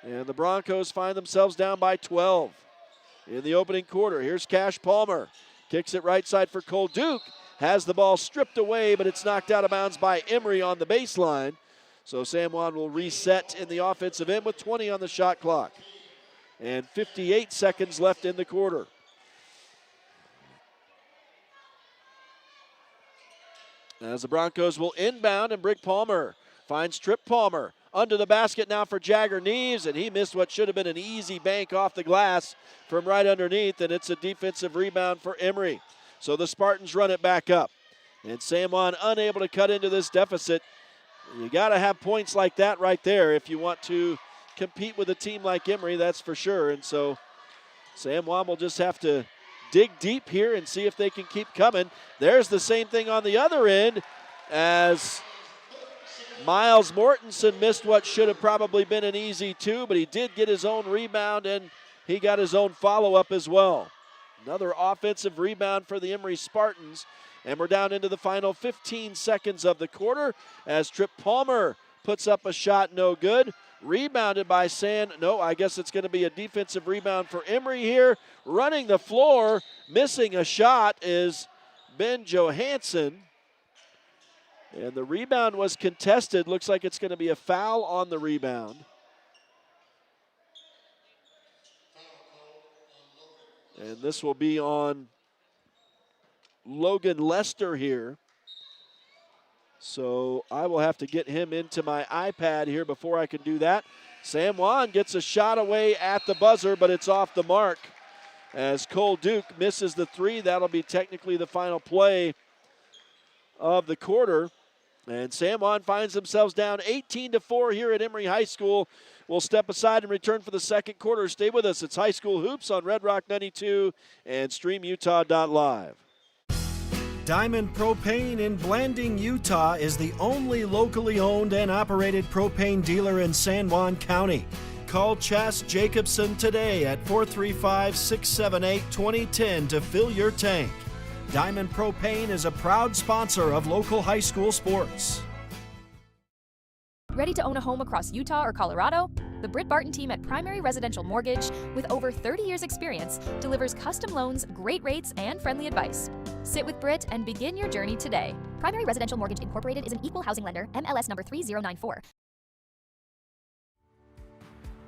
And the Broncos find themselves down by 12 in the opening quarter. Here's Cash Palmer. Kicks it right side for Cole Duke. Has the ball stripped away, but it's knocked out of bounds by Emery on the baseline. So San Juan will reset in the offensive end with 20 on the shot clock. And 58 seconds left in the quarter. As the Broncos will inbound, and Brick Palmer finds Trip Palmer. Under the basket now for Jagger Neves, and he missed what should have been an easy bank off the glass from right underneath, and it's a defensive rebound for Emery. So the Spartans run it back up. And San Juan unable to cut into this deficit. You got to have points like that right there if you want to compete with a team like Emery, that's for sure. And so San Juan will just have to dig deep here and see if they can keep coming. There's the same thing on the other end as Miles Mortensen missed what should have probably been an easy two, but he did get his own rebound and he got his own follow-up as well. Another offensive rebound for the Emery Spartans. And we're down into the final 15 seconds of the quarter as Trip Palmer puts up a shot, no good. Rebounded by I guess it's going to be a defensive rebound for Emery here. Running the floor, missing a shot is Ben Johansson. And the rebound was contested. Looks like it's going to be a foul on the rebound. And this will be on Logan Lester here. So I will have to get him into my iPad here before I can do that. San Juan gets a shot away at the buzzer, but it's off the mark as Cole Duke misses the three. That'll be technically the final play of the quarter. And San Juan finds themselves down 18-4 here at Emery High School. We'll step aside and return for the second quarter. Stay with us. It's High School Hoops on Red Rock 92 and StreamUtah.Live. Diamond Propane in Blanding, Utah is the only locally owned and operated propane dealer in San Juan County. Call Chas Jacobson today at 435-678-2010 to fill your tank. Diamond Propane is a proud sponsor of local high school sports. Ready to own a home across Utah or Colorado? The Britt Barton team at Primary Residential Mortgage, with over 30 years experience, delivers custom loans, great rates, and friendly advice. Sit with Britt and begin your journey today. Primary Residential Mortgage Incorporated is an equal housing lender, MLS number 3094.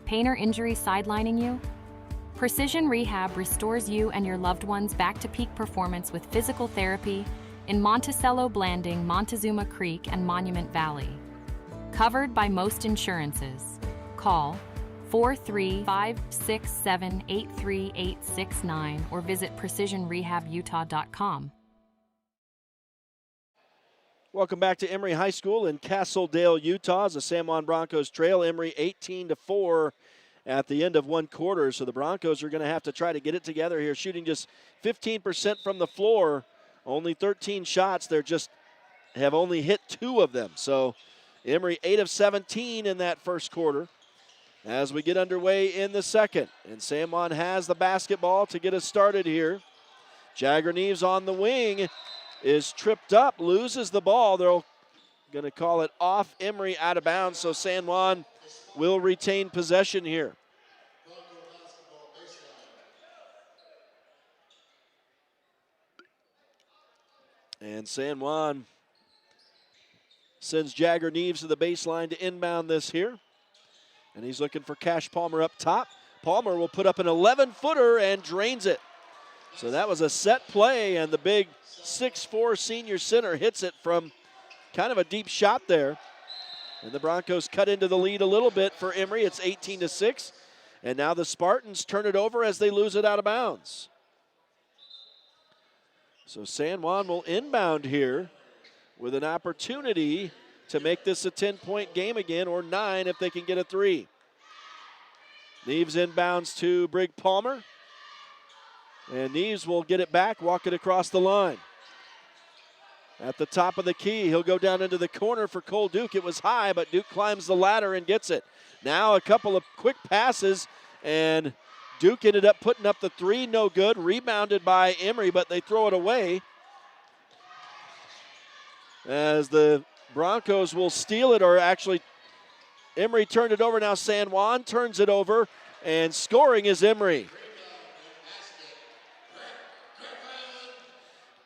Pain or injury sidelining you? Precision Rehab restores you and your loved ones back to peak performance with physical therapy in Monticello, Blanding, Montezuma Creek, and Monument Valley. Covered by most insurances. Call 435-678-3869 or visit precisionrehabutah.com. Welcome back to Emery High School in Castledale, Utah. As the San Juan Broncos trail Emery 18-4 at the end of one quarter. So the Broncos are going to have to try to get it together here, shooting just 15% from the floor, only 13 shots. They're just have only hit 2 of them. So Emery 8 of 17 in that first quarter. As we get underway in the second, and San Juan has the basketball to get us started here. Jagger Neves on the wing is tripped up, loses the ball. They're going to call it off Emery, out of bounds, so San Juan will retain possession here. And San Juan sends Jagger Neves to the baseline to inbound this here. And he's looking for Cash Palmer up top. Palmer will put up an 11-footer and drains it. So that was a set play, and the big 6'4" senior center hits it from kind of a deep shot there. And the Broncos cut into the lead a little bit for Emery. It's 18-6. And now the Spartans turn it over as they lose it out of bounds. So San Juan will inbound here with an opportunity to make this a 10-point game again, or 9 if they can get a 3. Neves inbounds to Brig Palmer. And Neves will get it back, walk it across the line. At the top of the key, he'll go down into the corner for Cole Duke. It was high, but Duke climbs the ladder and gets it. Now a couple of quick passes, and Duke ended up putting up the 3, no good. Rebounded by Emery, but they throw it away. As the Broncos will steal it, or actually Emery turned it over. Now San Juan turns it over, and scoring is Emery.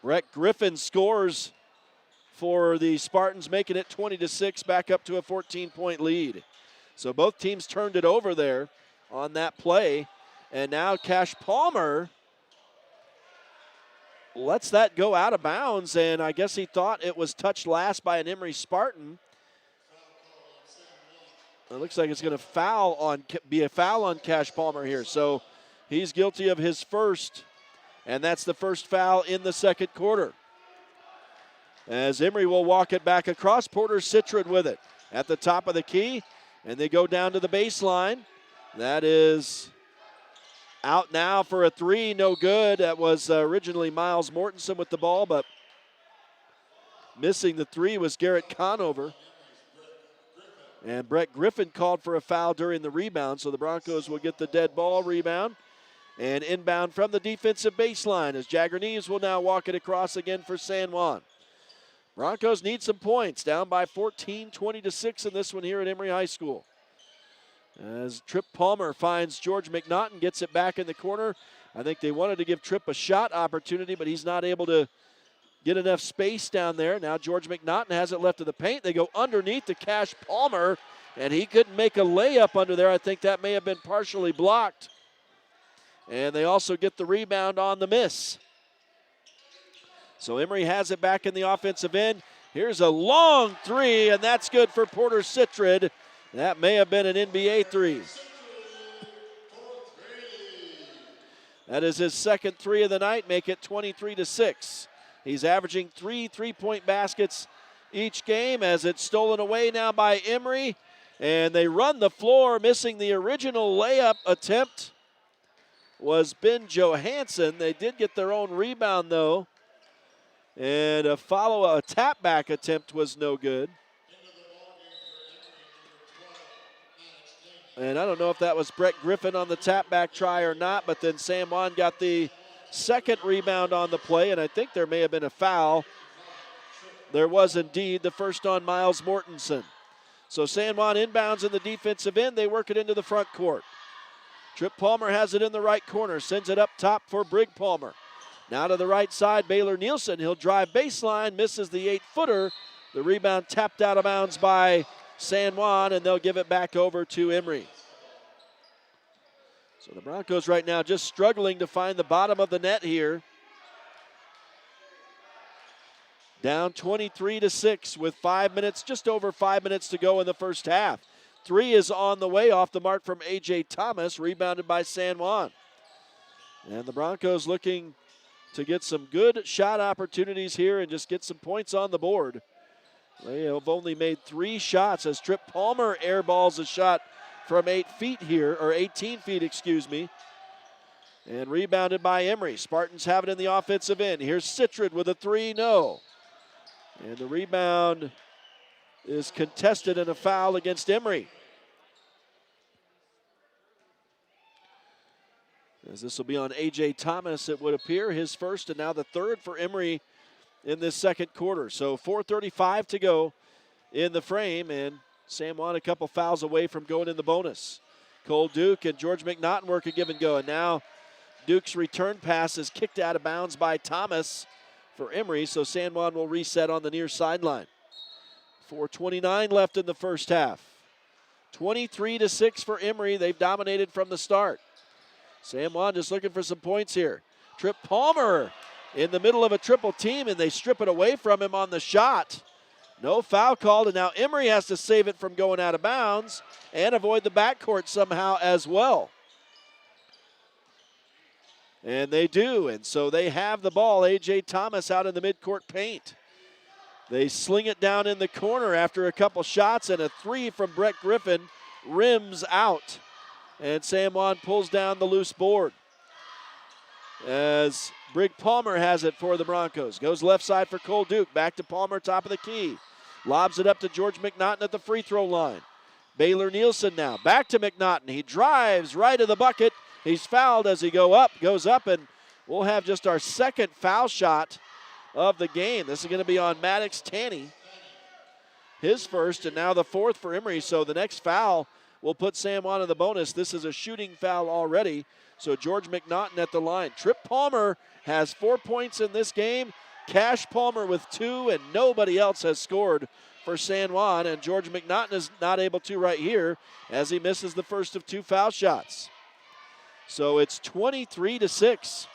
Brett Griffin scores for the Spartans, making it 20-6, back up to a 14-point lead. So both teams turned it over there on that play, and now Cash Palmer lets that go out of bounds, and I guess he thought it was touched last by an Emery Spartan. It looks like it's going to be a foul on Cash Palmer here. So he's guilty of his first, and that's the first foul in the second quarter. as Emery will walk it back across. Porter Citrid with it at the top of the key, and they go down to the baseline. That is out now for a three, no good. That was originally Miles Mortensen with the ball, but missing the three was Garrett Conover. And Brett Griffin called for a foul during the rebound, so the Broncos will get the dead ball rebound. And inbound from the defensive baseline as Jagger Neves will now walk it across again for San Juan. Broncos need some points, down by 14, 20-6 in this one here at Emory High School. As Trip Palmer finds George McNaughton, gets it back in the corner. I think they wanted to give Trip a shot opportunity, but he's not able to get enough space down there. Now George McNaughton has it left of the paint. They go underneath to Cash Palmer, and he couldn't make a layup under there. I think that may have been partially blocked. And they also get the rebound on the miss. So Emory has it back in the offensive end. Here's a long three, and that's good for Porter Citrid. That may have been an NBA three. That is his second three of the night, make it 23-6. He's averaging 3 3-point baskets each game as it's stolen away now by Emory. And they run the floor, missing the original layup attempt was Ben Johansson. They did get their own rebound, though. And a tap back attempt was no good. And I don't know if that was Brett Griffin on the tap back try or not, but then San Juan got the second rebound on the play, and I think there may have been a foul. There was indeed, the first on Miles Mortensen. So San Juan inbounds in the defensive end. They work it into the front court. Trip Palmer has it in the right corner, sends it up top for Brig Palmer. Now to the right side, Baylor Nielsen. He'll drive baseline, misses the 8-footer. The rebound tapped out of bounds by San Juan, and they'll give it back over to Emory. So the Broncos right now just struggling to find the bottom of the net here. Down 23-6 with 5 minutes, just over 5 minutes to go in the first half. Three is on the way, off the mark from A.J. Thomas, rebounded by San Juan. And the Broncos looking to get some good shot opportunities here and just get some points on the board. They have only made 3 shots as Trip Palmer airballs a shot from 8 feet here, or 18 feet, excuse me. And rebounded by Emory. Spartans have it in the offensive end. Here's Citrid with a three, no. And the rebound is contested and a foul against Emory. As this will be on A.J. Thomas, it would appear, his first and now the third for Emory in this second quarter. So 4:35 to go in the frame, and San Juan a couple fouls away from going in the bonus. Cole Duke and George McNaughton work a give and go, and now Duke's return pass is kicked out of bounds by Thomas for Emory, so San Juan will reset on the near sideline. 4:29 left in the first half. 23-6 for Emory. They've dominated from the start. San Juan just looking for some points here. Trip Palmer in the middle of a triple team, and they strip it away from him on the shot. No foul called, and now Emory has to save it from going out of bounds and avoid the backcourt somehow as well. And they do, and so they have the ball. A.J. Thomas out in the midcourt paint. They sling it down in the corner after a couple shots, and a three from Brett Griffin rims out. And San Juan pulls down the loose board. As Brig Palmer has it for the Broncos. Goes left side for Cole Duke. Back to Palmer, top of the key. Lobs it up to George McNaughton at the free throw line. Baylor Nielsen now. Back to McNaughton. He drives right to the bucket. He's fouled as he goes up, and we'll have just our second foul shot of the game. This is going to be on Maddox Tanny. His first, and now the fourth for Emory. So the next foul will put San Juan in the bonus. This is a shooting foul already. So George McNaughton at the line. Trip Palmer has 4 points in this game. Cash Palmer with 2, and nobody else has scored for San Juan. And George McNaughton is not able to right here as he misses the first of 2 foul shots. So it's 23-6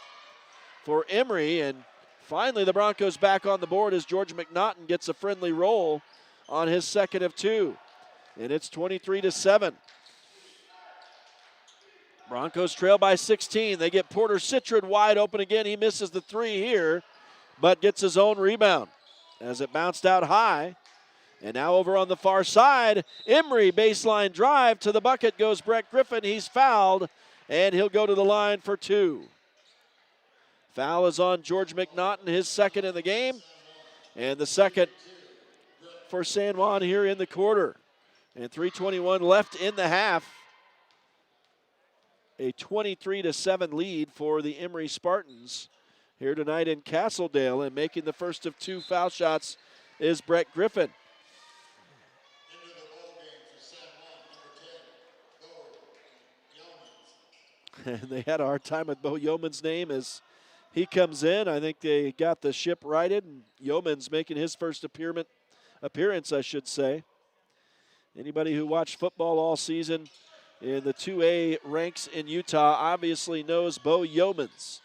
for Emory, and finally the Broncos back on the board as George McNaughton gets a friendly roll on his second of 2. And it's 23-7. Broncos trail by 16. They get Porter Citrid wide open again. He misses the three here, but gets his own rebound. as it bounced out high. And now over on the far side, Emery baseline drive to the bucket goes Brett Griffin. He's fouled, and he'll go to the line for 2. Foul is on George McNaughton, his second in the game, and the second for San Juan here in the quarter. And 3:21 left in the half. A 23-7 lead for the Emery Spartans here tonight in Castledale, and making the first of 2 foul shots is Brett Griffin. And they had a hard time with Bo Yeoman's name as he comes in. I think they got the ship righted, and Yeoman's making his first appearance, I should say. Anybody who watched football all season in the 2A ranks in Utah obviously knows Bo Yeomans.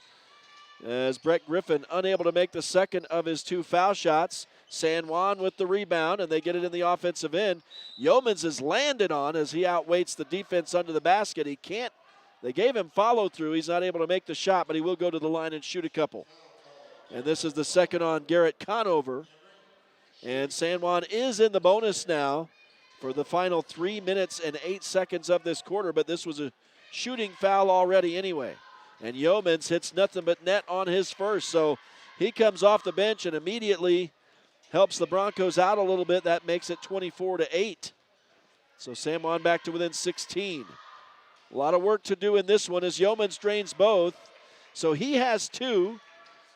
As Brett Griffin unable to make the second of his 2 foul shots. San Juan with the rebound, and they get it in the offensive end. Yeomans is landed on as he outweights the defense under the basket. He can't. They gave him follow through. He's not able to make the shot, but he will go to the line and shoot a couple. And this is the second on Garrett Conover. And San Juan is in the bonus now for the final 3 minutes and 8 seconds of this quarter, but this was a shooting foul already anyway. And Yeomans hits nothing but net on his first, so he comes off the bench and immediately helps the Broncos out a little bit. That makes it 24-8. So San Juan back to within 16. A lot of work to do in this one as Yeomans drains both. So he has 2,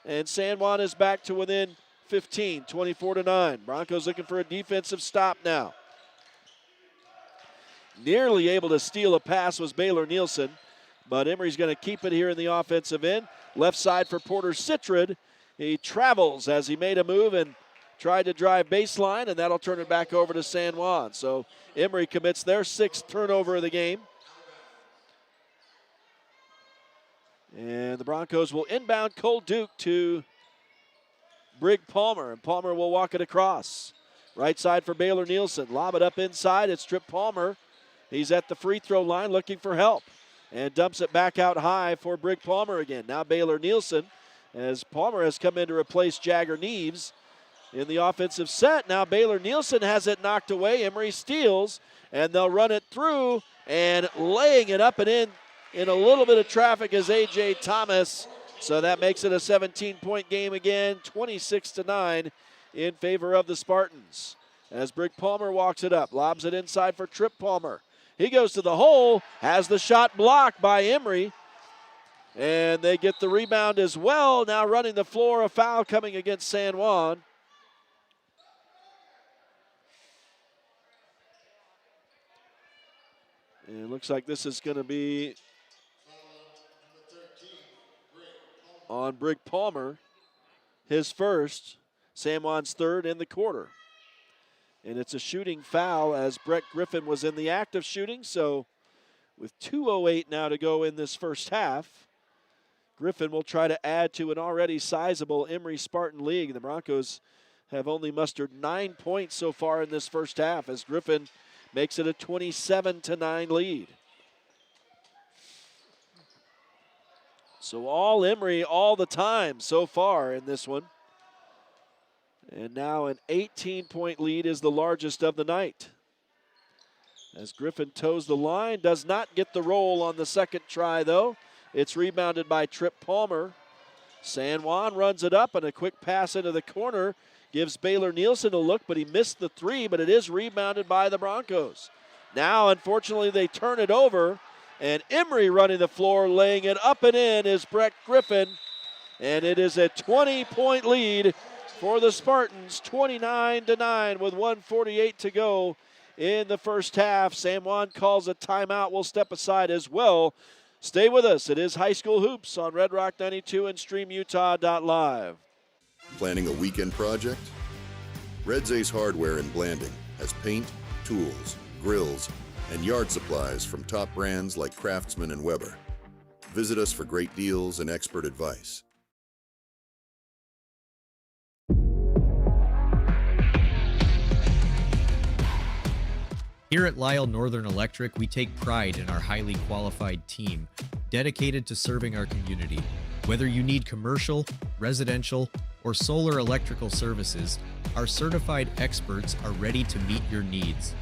and San Juan is back to within 15, 24-9. Broncos looking for a defensive stop now. Nearly able to steal a pass was Baylor Nielsen, but Emery's going to keep it here in the offensive end. Left side for Porter Citrid. He travels as he made a move and tried to drive baseline, and that'll turn it back over to San Juan. So Emery commits their 6th turnover of the game. And the Broncos will inbound Cole Duke to Brig Palmer, and Palmer will walk it across. Right side for Baylor Nielsen. Lob it up inside. It's Trip Palmer. He's at the free throw line looking for help and dumps it back out high for Brig Palmer again. Now Baylor Nielsen, as Palmer has come in to replace Jagger Neves in the offensive set. Now Baylor Nielsen has it knocked away. Emery steals, and they'll run it through, and laying it up and in a little bit of traffic is A.J. Thomas. So that makes it a 17-point game again, 26-9 in favor of the Spartans. As Brig Palmer walks it up, lobs it inside for Trip Palmer. He goes to the hole, has the shot blocked by Emery, and they get the rebound as well. Now running the floor, a foul coming against San Juan. And it looks like this is going to be on Brig Palmer, his first, San Juan's 3rd in the quarter. And it's a shooting foul as Brett Griffin was in the act of shooting. So with 2:08 now to go in this first half, Griffin will try to add to an already sizable Emery Spartan league. The Broncos have only mustered 9 points so far in this first half as Griffin makes it a 27-9 lead. So all Emery all the time so far in this one. And now an 18-point lead is the largest of the night. As Griffin toes the line, does not get the roll on the second try though. It's rebounded by Trip Palmer. San Juan runs it up, and a quick pass into the corner gives Baylor Nielsen a look, but he missed the 3, but it is rebounded by the Broncos. Now, unfortunately, they turn it over, and Emery running the floor, laying it up and in is Brett Griffin, and it is a 20-point lead for the Spartans, 29-9 with 1:48 to go in the first half. San Juan calls a timeout. We'll step aside as well. Stay with us. It is High School Hoops on Red Rock 92 and StreamUtah.Live. Planning a weekend project? Red's Ace Hardware in Blanding has paint, tools, grills, and yard supplies from top brands like Craftsman and Weber. Visit us for great deals and expert advice. Here at Lisle Northern Electric, we take pride in our highly qualified team, dedicated to serving our community. Whether you need commercial, residential, or solar electrical services, our certified experts are ready to meet your needs.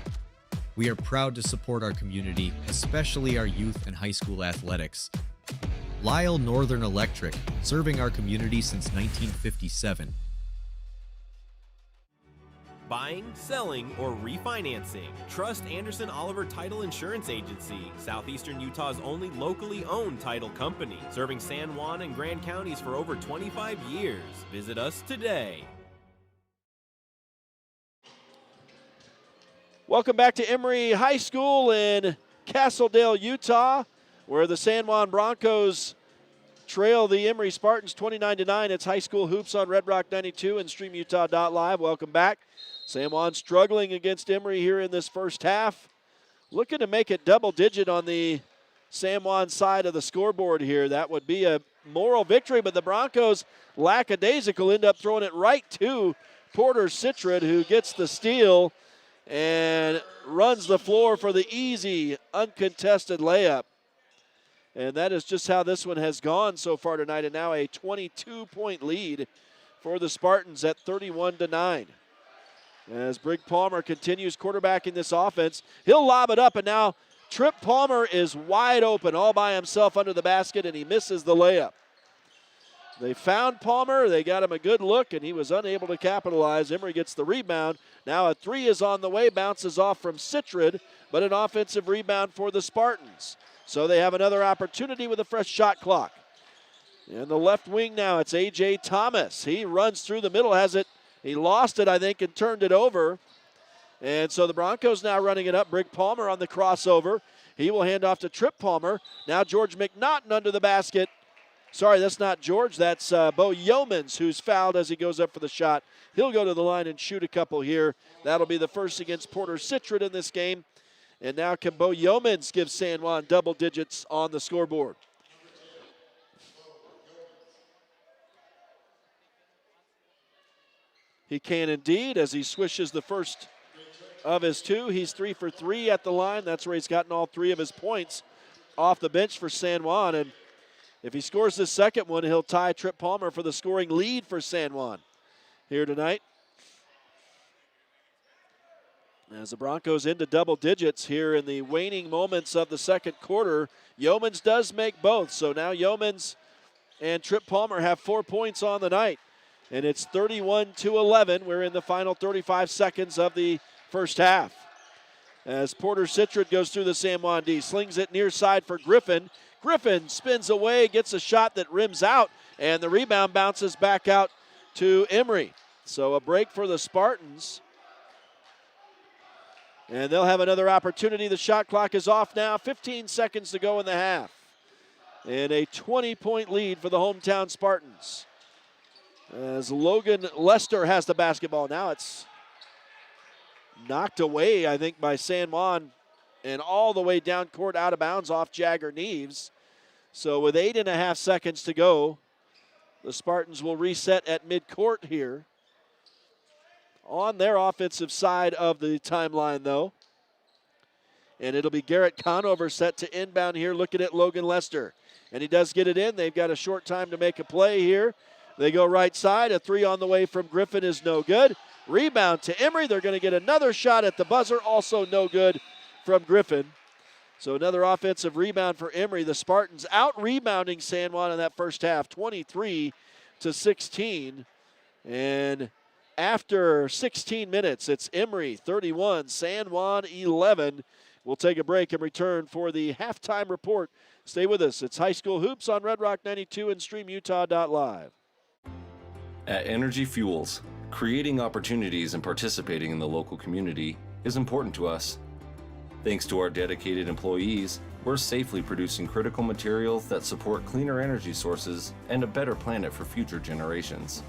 We are proud to support our community, especially our youth and high school athletics. Lisle Northern Electric, serving our community since 1957. Buying, selling, or refinancing. Trust Anderson Oliver Title Insurance Agency, Southeastern Utah's only locally owned title company, serving San Juan and Grand counties for over 25 years. Visit us today. Welcome back to Emery High School in Castledale, Utah, where the San Juan Broncos trail the Emery Spartans 29-9. It's high school hoops on Red Rock 92 and StreamUtah.Live. Welcome back. San Juan struggling against Emery here in this first half. Looking to make it double-digit on the San Juan side of the scoreboard here. That would be a moral victory, but the Broncos, lackadaisical, end up throwing it right to Porter Citrid, who gets the steal and runs the floor for the easy, uncontested layup. And that is just how this one has gone so far tonight, and now a 22-point lead for the Spartans at 31-9. As Brig Palmer continues quarterbacking this offense, he'll lob it up, and now Trip Palmer is wide open all by himself under the basket, and he misses the layup. They found Palmer, they got him a good look, and he was unable to capitalize. Emery gets the rebound. Now a three is on the way, bounces off from Citrid, but an offensive rebound for the Spartans. So they have another opportunity with a fresh shot clock. In the left wing now, it's A.J. Thomas. He runs through the middle, has it. He lost it, I think, and turned it over. And so the Broncos now running it up. Brig Palmer on the crossover. He will hand off to Trip Palmer. Now George McNaughton under the basket. Sorry, that's not George. That's Bo Yeomans, who's fouled as he goes up for the shot. He'll go to the line and shoot a couple here. That'll be the first against Porter Citrid in this game. And now can Bo Yeomans give San Juan double digits on the scoreboard. He can indeed, as he swishes the first of his two. He's 3 for 3 at the line. That's where he's gotten all 3 of his points off the bench for San Juan. And if he scores this second one, he'll tie Trip Palmer for the scoring lead for San Juan here tonight. As the Broncos into double digits here in the waning moments of the second quarter, Yeomans does make both. So now Yeomans and Trip Palmer have 4 points on the night. And it's 31-11. We're in the final 35 seconds of the first half. As Porter Citrid goes through the San Juan D, slings it near side for Griffin. Griffin spins away, gets a shot that rims out, and the rebound bounces back out to Emery. So a break for the Spartans. And they'll have another opportunity. The shot clock is off now. 15 seconds to go in the half. And a 20-point lead for the hometown Spartans. As Logan Lester has the basketball. Now it's knocked away, I think, by San Juan and all the way down court out of bounds off Jagger Neves. So with 8.5 seconds to go, the Spartans will reset at midcourt here. On their offensive side of the timeline, though. And it'll be Garrett Conover set to inbound here, looking at Logan Lester. And he does get it in. They've got a short time to make a play here. They go right side. A three on the way from Griffin is no good. Rebound to Emery. They're going to get another shot at the buzzer. Also no good from Griffin. So another offensive rebound for Emery. The Spartans out-rebounding San Juan in that first half, 23-16. And after 16 minutes, it's Emery 31, San Juan 11. We'll take a break and return for the halftime report. Stay with us. It's High School Hoops on Red Rock 92 and StreamUtah.Live. At Energy Fuels, creating opportunities and participating in the local community is important to us. Thanks to our dedicated employees, we're safely producing critical materials that support cleaner energy sources and a better planet for future generations.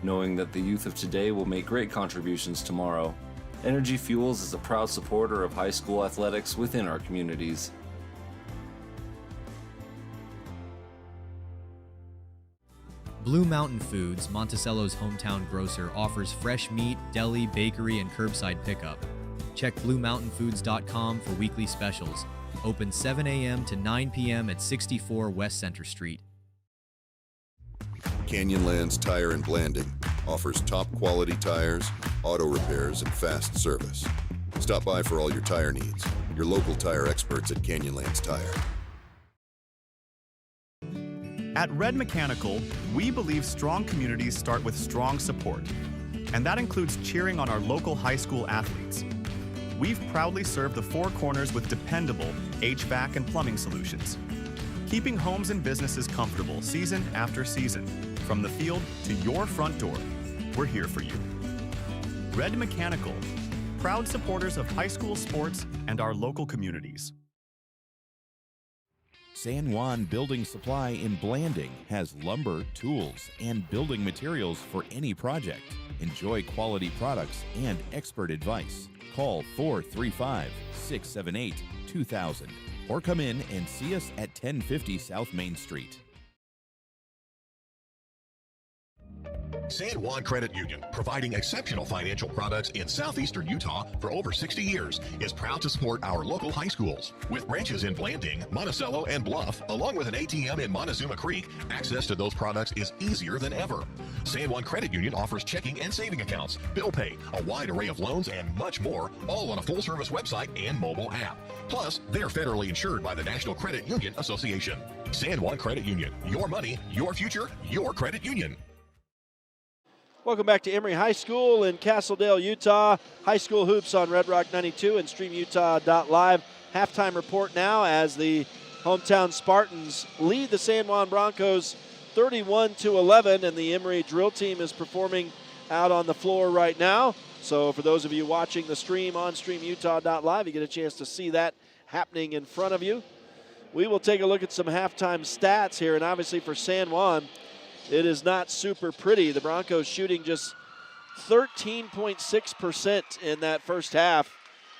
Knowing that the youth of today will make great contributions tomorrow, Energy Fuels is a proud supporter of high school athletics within our communities. Blue Mountain Foods, Monticello's hometown grocer, offers fresh meat, deli, bakery, and curbside pickup. Check BlueMountainFoods.com for weekly specials. Open 7 a.m. to 9 p.m. at 64 West Center Street. Canyonlands Tire and Blanding offers top quality tires, auto repairs, and fast service. Stop by for all your tire needs. Your local tire experts at Canyonlands Tire. At Red Mechanical, we believe strong communities start with strong support, and that includes cheering on our local high school athletes. We've proudly served the Four Corners with dependable HVAC and plumbing solutions, keeping homes and businesses comfortable season after season. From the field to your front door, we're here for you. Red Mechanical, proud supporters of high school sports and our local communities. San Juan Building Supply in Blanding has lumber, tools, and building materials for any project. Enjoy quality products and expert advice. Call 435-678-2000 or come in and see us at 1050 South Main Street. San Juan Credit Union, providing exceptional financial products in southeastern Utah for over 60 years, is proud to support our local high schools. With branches in Blanding, Monticello, and Bluff, along with an ATM in Montezuma Creek, access to those products is easier than ever. San Juan Credit Union offers checking and saving accounts, bill pay, a wide array of loans, and much more, all on a full-service website and mobile app. Plus, they're federally insured by the National Credit Union Association. San Juan Credit Union, your money, your future, your credit union. Welcome back to Emery High School in Castledale, Utah. High school hoops on Red Rock 92 and StreamUtah.Live. Halftime report now as the hometown Spartans lead the San Juan Broncos 31-11, and the Emery drill team is performing out on the floor right now. So for those of you watching the stream on StreamUtah.Live, you get a chance to see that happening in front of you. We will take a look at some halftime stats here, and obviously for San Juan, it is not super pretty. The Broncos shooting just 13.6% in that first half,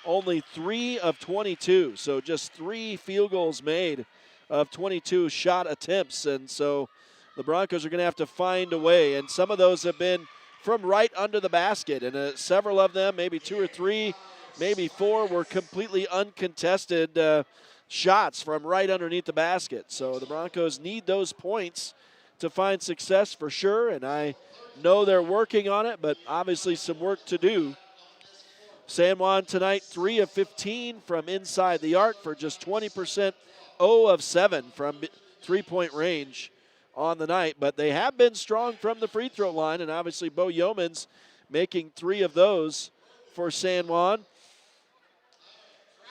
only 3 of 22. So just 3 field goals made of 22 shot attempts. And so the Broncos are going to have to find a way. And some of those have been from right under the basket. And several of them, maybe 2 or 3, maybe 4, were completely uncontested shots from right underneath the basket. So the Broncos need those points to find success for sure, and I know they're working on it, but obviously some work to do. San Juan tonight, 3 of 15 from inside the arc for just 20%, 0 of 7 from three-point range on the night, but they have been strong from the free throw line, and obviously Bo Yeomans making 3 of those for San Juan,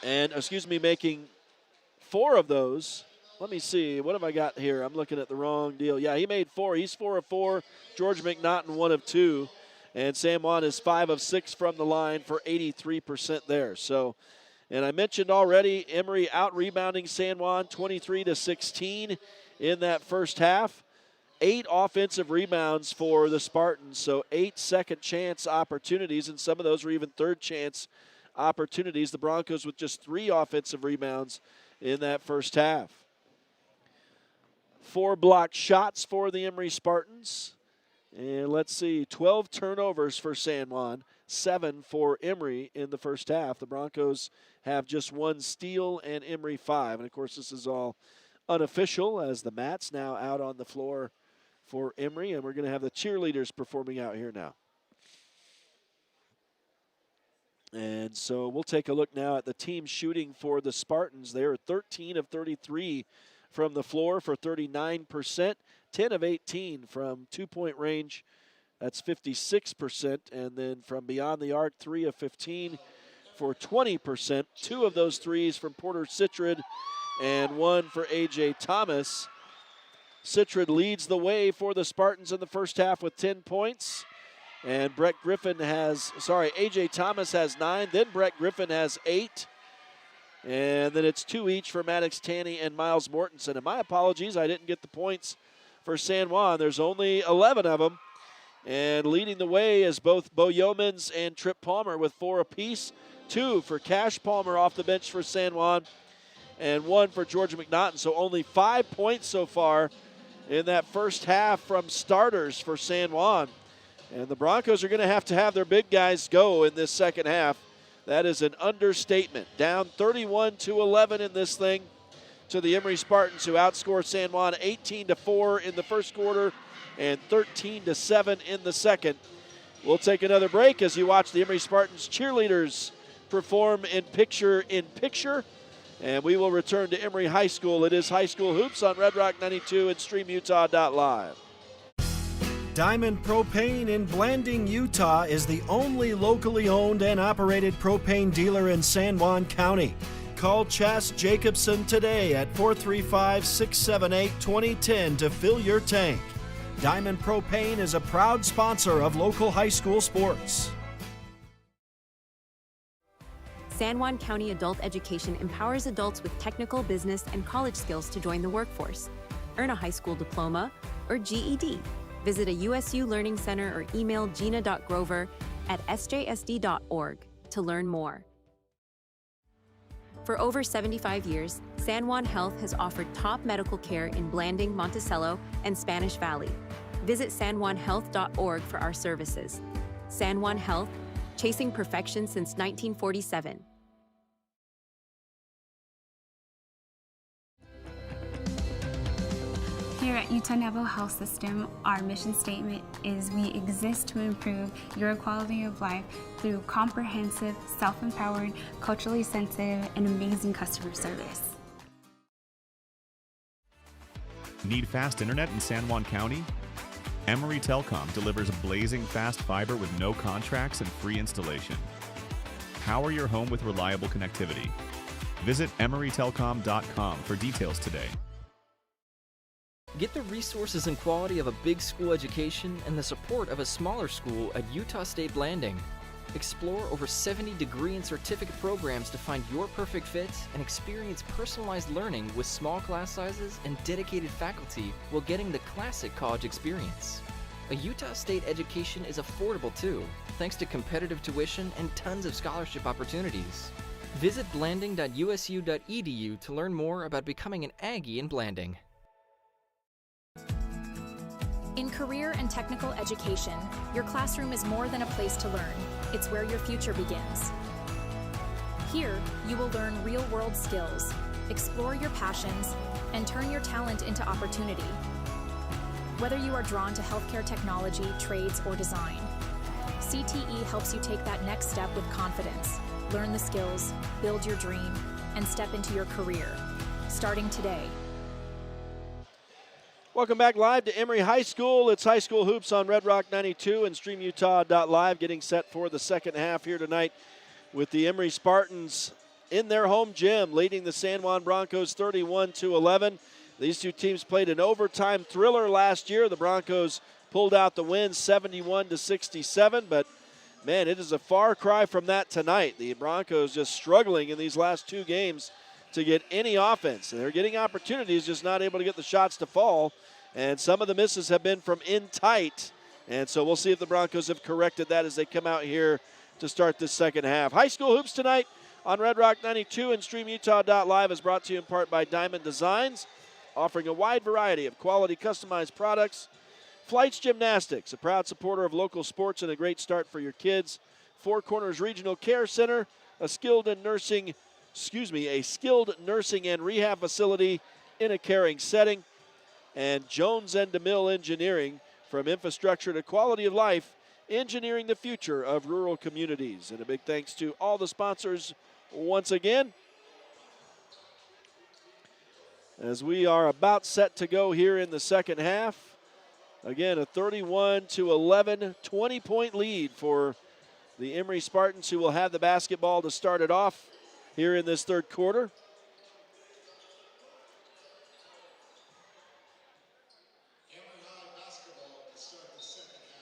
and making 4 of those. Let me see, what have I got here? I'm looking at the wrong deal. Yeah, he made 4. He's 4 of 4. George McNaughton 1 of 2. And San Juan is 5 of 6 from the line for 83% there. So, and I mentioned already, Emery out-rebounding San Juan 23-16 in that first half. 8 offensive rebounds for the Spartans, so 8 second-chance opportunities, and some of those were even third-chance opportunities. The Broncos with just 3 offensive rebounds in that first half. 4 blocked shots for the Emery Spartans. And let's see, 12 turnovers for San Juan, 7 for Emery in the first half. The Broncos have just 1 steal and Emery 5. And, of course, this is all unofficial as the Mats now out on the floor for Emery. And we're going to have the cheerleaders performing out here now. And so we'll take a look now at the team shooting for the Spartans. They are 13 of 33 from the floor for 39%, 10 of 18 from two-point range. That's 56%. And then from beyond the arc, 3 of 15 for 20%. 2 of those threes from Porter Citrid and 1 for A.J. Thomas. Citrid leads the way for the Spartans in the first half with 10 points. And A.J. Thomas has 9. Then Brett Griffin has 8. And then it's 2 each for Maddox Tanny and Miles Mortensen. And my apologies, I didn't get the points for San Juan. There's only 11 of them. And leading the way is both Bo Yeomans and Trip Palmer with 4 apiece. 2 for Cash Palmer off the bench for San Juan. And 1 for George McNaughton. So only 5 points so far in that first half from starters for San Juan. And the Broncos are going to have their big guys go in this second half. That is an understatement. Down 31-11 in this thing. to the Emery Spartans, who outscore San Juan 18-4 in the first quarter and 13-7 in the second. We'll take another break as you watch the Emery Spartans cheerleaders perform in picture-in-picture. And we will return to Emery High School. It is High School Hoops on Red Rock 92 and StreamUtah.Live. Diamond Propane in Blanding, Utah is the only locally owned and operated propane dealer in San Juan County. Call Chas Jacobson today at 435-678-2010 to fill your tank. Diamond Propane is a proud sponsor of local high school sports. San Juan County Adult Education empowers adults with technical, business, and college skills to join the workforce. Earn a high school diploma or GED. Visit a USU Learning Center or email gina.grover@sjsd.org to learn more. For over 75 years, San Juan Health has offered top medical care in Blanding, Monticello, and Spanish Valley. Visit sanjuanhealth.org for our services. San Juan Health, chasing perfection since 1947. Here at Utah Navajo Health System, our mission statement is we exist to improve your quality of life through comprehensive, self-empowered, culturally sensitive, and amazing customer service. Need fast internet in San Juan County? Emery Telcom delivers blazing fast fiber with no contracts and free installation. Power your home with reliable connectivity. Visit emerytelcom.com for details today. Get the resources and quality of a big school education and the support of a smaller school at Utah State Blanding. Explore over 70 degree and certificate programs to find your perfect fit and experience personalized learning with small class sizes and dedicated faculty while getting the classic college experience. A Utah State education is affordable too, thanks to competitive tuition and tons of scholarship opportunities. Visit blanding.usu.edu to learn more about becoming an Aggie in Blanding. In career and technical education, your classroom is more than a place to learn. It's where your future begins. Here, you will learn real-world skills, explore your passions, and turn your talent into opportunity. Whether you are drawn to healthcare technology, trades, or design, CTE helps you take that next step with confidence, learn the skills, build your dream, and step into your career, starting today. Welcome back live to Emery High School. It's High School Hoops on Red Rock 92 and StreamUtah.Live, getting set for the second half here tonight with the Emery Spartans in their home gym, leading the San Juan Broncos 31-11. These two teams played an overtime thriller last year. The Broncos pulled out the win 71-67, but man, it is a far cry from that tonight. The Broncos just struggling in these last two games to get any offense. They're getting opportunities, just not able to get the shots to fall. And some of the misses have been from in tight. And so we'll see if the Broncos have corrected that as they come out here to start this second half. High School Hoops tonight on Red Rock 92 and StreamUtah.Live is brought to you in part by Diamond Designs, offering a wide variety of quality customized products. Flights Gymnastics, a proud supporter of local sports and a great start for your kids. Four Corners Regional Care Center, a skilled nursing and rehab facility in a caring setting. And Jones and DeMille Engineering, from infrastructure to quality of life, engineering the future of rural communities. And a big thanks to all the sponsors once again, as we are about set to go here in the second half. Again, a 31-11, 20-point lead for the Emery Spartans, who will have the basketball to start it off here in this third quarter.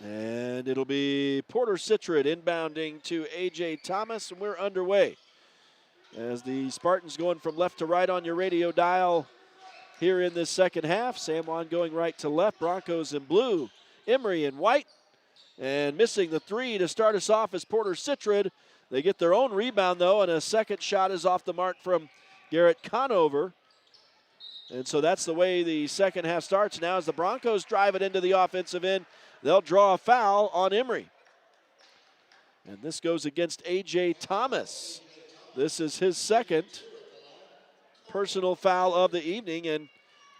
And it'll be Porter Citrid inbounding to A.J. Thomas, and we're underway. As the Spartans going from left to right on your radio dial here in this second half. San Juan going right to left, Broncos in blue, Emery in white. And missing the three to start us off is Porter Citrid. They get their own rebound, though, and a second shot is off the mark from Garrett Conover. And so that's the way the second half starts. Now as the Broncos drive it into the offensive end, they'll draw a foul on Emery. And this goes against A.J. Thomas. This is his second. personal foul of the evening, and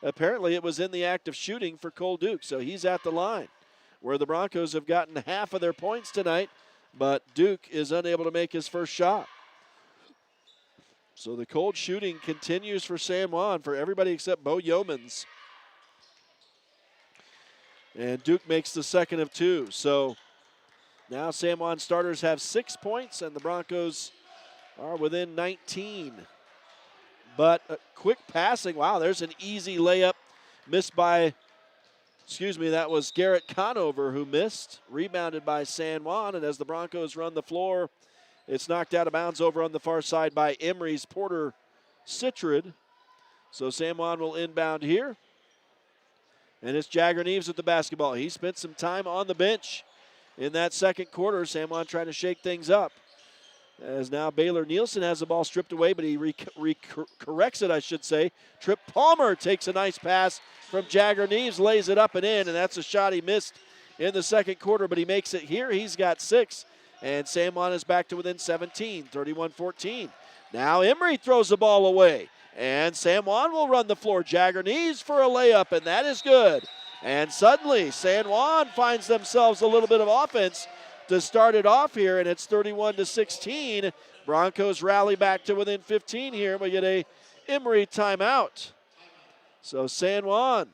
apparently it was in the act of shooting for Cole Duke. So he's at the line, where the Broncos have gotten half of their points tonight, but Duke is unable to make his first shot. So the cold shooting continues for San Juan, for everybody except Bo Yeomans. And Duke makes the second of two. So now San Juan starters have 6 points, and the Broncos are within 19. But quick passing. Wow, there's an easy layup missed by, that was Garrett Conover who missed. Rebounded by San Juan, and as the Broncos run the floor, it's knocked out of bounds over on the far side by Emery's Porter Citrid. So San Juan will inbound here. And it's Jagger Neves with the basketball. He spent some time on the bench in that second quarter. San Juan trying to shake things up. As now Baylor Nielsen has the ball stripped away, but he corrects it, I should say. Trip Palmer takes a nice pass from Jagger Neves, lays it up and in, and that's a shot he missed in the second quarter, but he makes it here. He's got 6, and San Juan is back to within 17, 31-14. Now Emery throws the ball away, and San Juan will run the floor. Jagger Neves for a layup, and that is good. And suddenly San Juan finds themselves a little bit of offense to start it off here, and it's 31-16. Broncos rally back to within 15 here, and we get a Emery timeout. So San Juan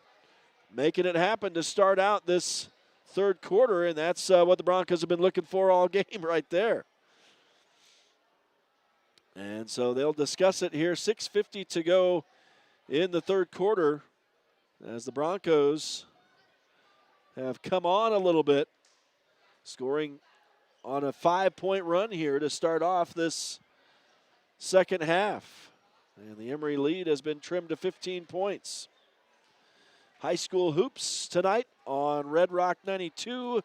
making it happen to start out this third quarter, and that's what the Broncos have been looking for all game right there. And so they'll discuss it here. 6:50 to go in the third quarter as the Broncos have come on a little bit, scoring on a 5-point run here to start off this second half. And the Emery lead has been trimmed to 15 points. High school hoops tonight on Red Rock 92.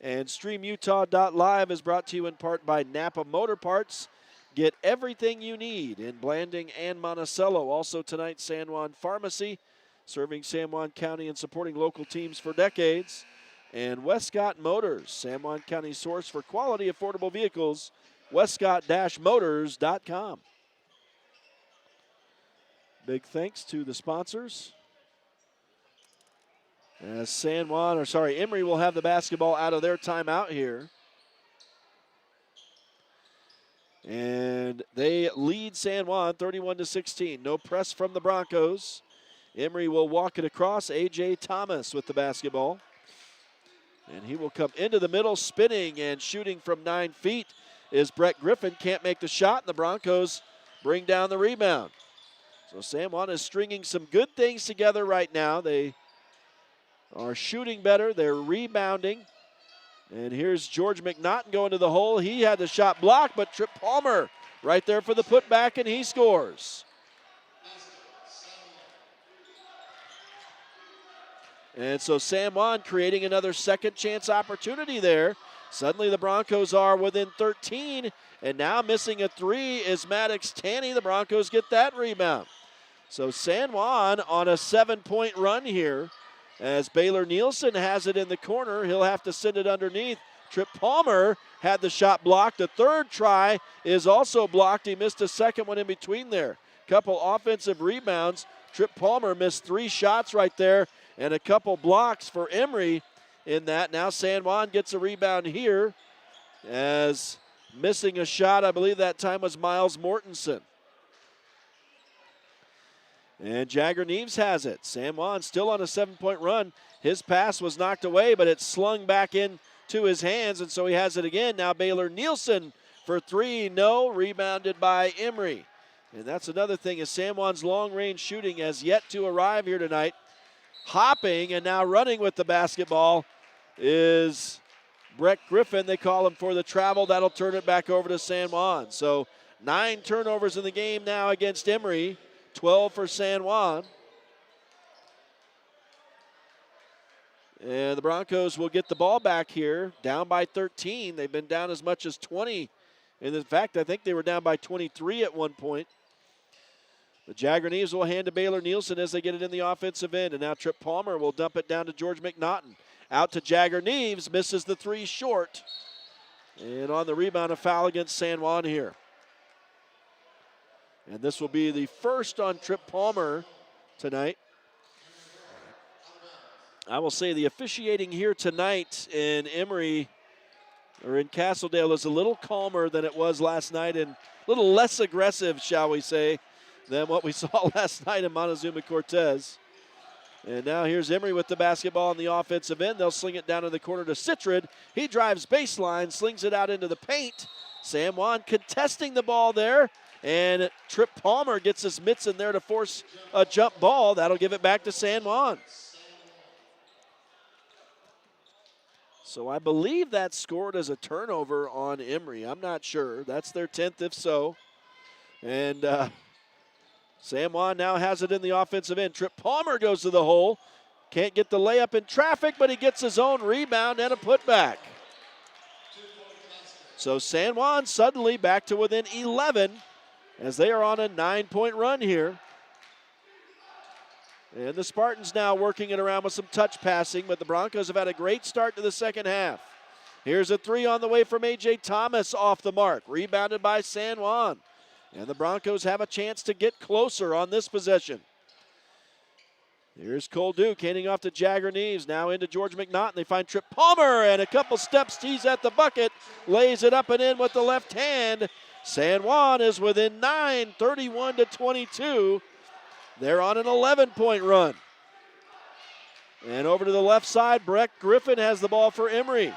And StreamUtah.Live is brought to you in part by Napa Motor Parts. Get everything you need in Blanding and Monticello. Also tonight, San Juan Pharmacy, serving San Juan County and supporting local teams for decades. And Westcott Motors, San Juan County source for quality, affordable vehicles, westcott-motors.com. Big thanks to the sponsors. As Emery will have the basketball out of their timeout here. And they lead San Juan 31-16. No press from the Broncos. Emery will walk it across. A.J. Thomas with the basketball. And he will come into the middle, spinning and shooting from 9 feet is Brett Griffin. Can't make the shot, and the Broncos bring down the rebound. So San Juan is stringing some good things together right now. They are shooting better. They're rebounding. And here's George McNaughton going to the hole. He had the shot blocked, but Trip Palmer right there for the putback, and he scores. And so San Juan creating another second chance opportunity there. Suddenly the Broncos are within 13, and now missing a 3 is Maddox Tanny. The Broncos get that rebound. So San Juan on a 7-point run here as Baylor Nielsen has it in the corner. He'll have to send it underneath. Trip Palmer had the shot blocked. The third try is also blocked. He missed a second one in between there. Couple offensive rebounds. Trip Palmer missed 3 shots right there, and a couple blocks for Emery in that. Now San Juan gets a rebound here as missing a shot, I believe that time was Miles Mortensen. And Jagger Neves has it. San Juan still on a 7-point run. His pass was knocked away, but it's slung back into his hands, and so he has it again. Now Baylor Nielsen for 3, no, rebounded by Emery. And that's another thing, is San Juan's long-range shooting has yet to arrive here tonight. Hopping and now running with the basketball is Brett Griffin. They call him for the travel. That'll turn it back over to San Juan. So 9 turnovers in the game now against Emery, 12 for San Juan. And the Broncos will get the ball back here, down by 13. They've been down as much as 20. And in fact, I think they were down by 23 at one point. The Jagger Neves will hand to Baylor Nielsen as they get it in the offensive end. And now Trip Palmer will dump it down to George McNaughton. Out to Jagger Neves, misses the 3 short. And on the rebound, a foul against San Juan here. And this will be the first on Trip Palmer tonight. I will say the officiating here tonight in Emery, or in Castledale, is a little calmer than it was last night and a little less aggressive, shall we say, than what we saw last night in Montezuma Cortez. And now here's Emery with the basketball on the offensive end. They'll sling it down in the corner to Citrid. He drives baseline, slings it out into the paint. San Juan contesting the ball there. And Trip Palmer gets his mitts in there to force a jump ball. That'll give it back to San Juan. So I believe that's scored as a turnover on Emery. I'm not sure. That's their 10th if so. And San Juan now has it in the offensive end. Trip Palmer goes to the hole. Can't get the layup in traffic, but he gets his own rebound and a putback. So San Juan suddenly back to within 11 as they are on a 9-point run here. And the Spartans now working it around with some touch passing, but the Broncos have had a great start to the second half. Here's a three on the way from A.J. Thomas off the mark, rebounded by San Juan. And the Broncos have a chance to get closer on this possession. Here's Cole Duke handing off to Jagger Neves, now into George McNaughton. They find Trip Palmer, and a couple steps, he's at the bucket, lays it up and in with the left hand. San Juan is within 9, 31-22. They're on an 11-point run. And over to the left side, Brett Griffin has the ball for Emery.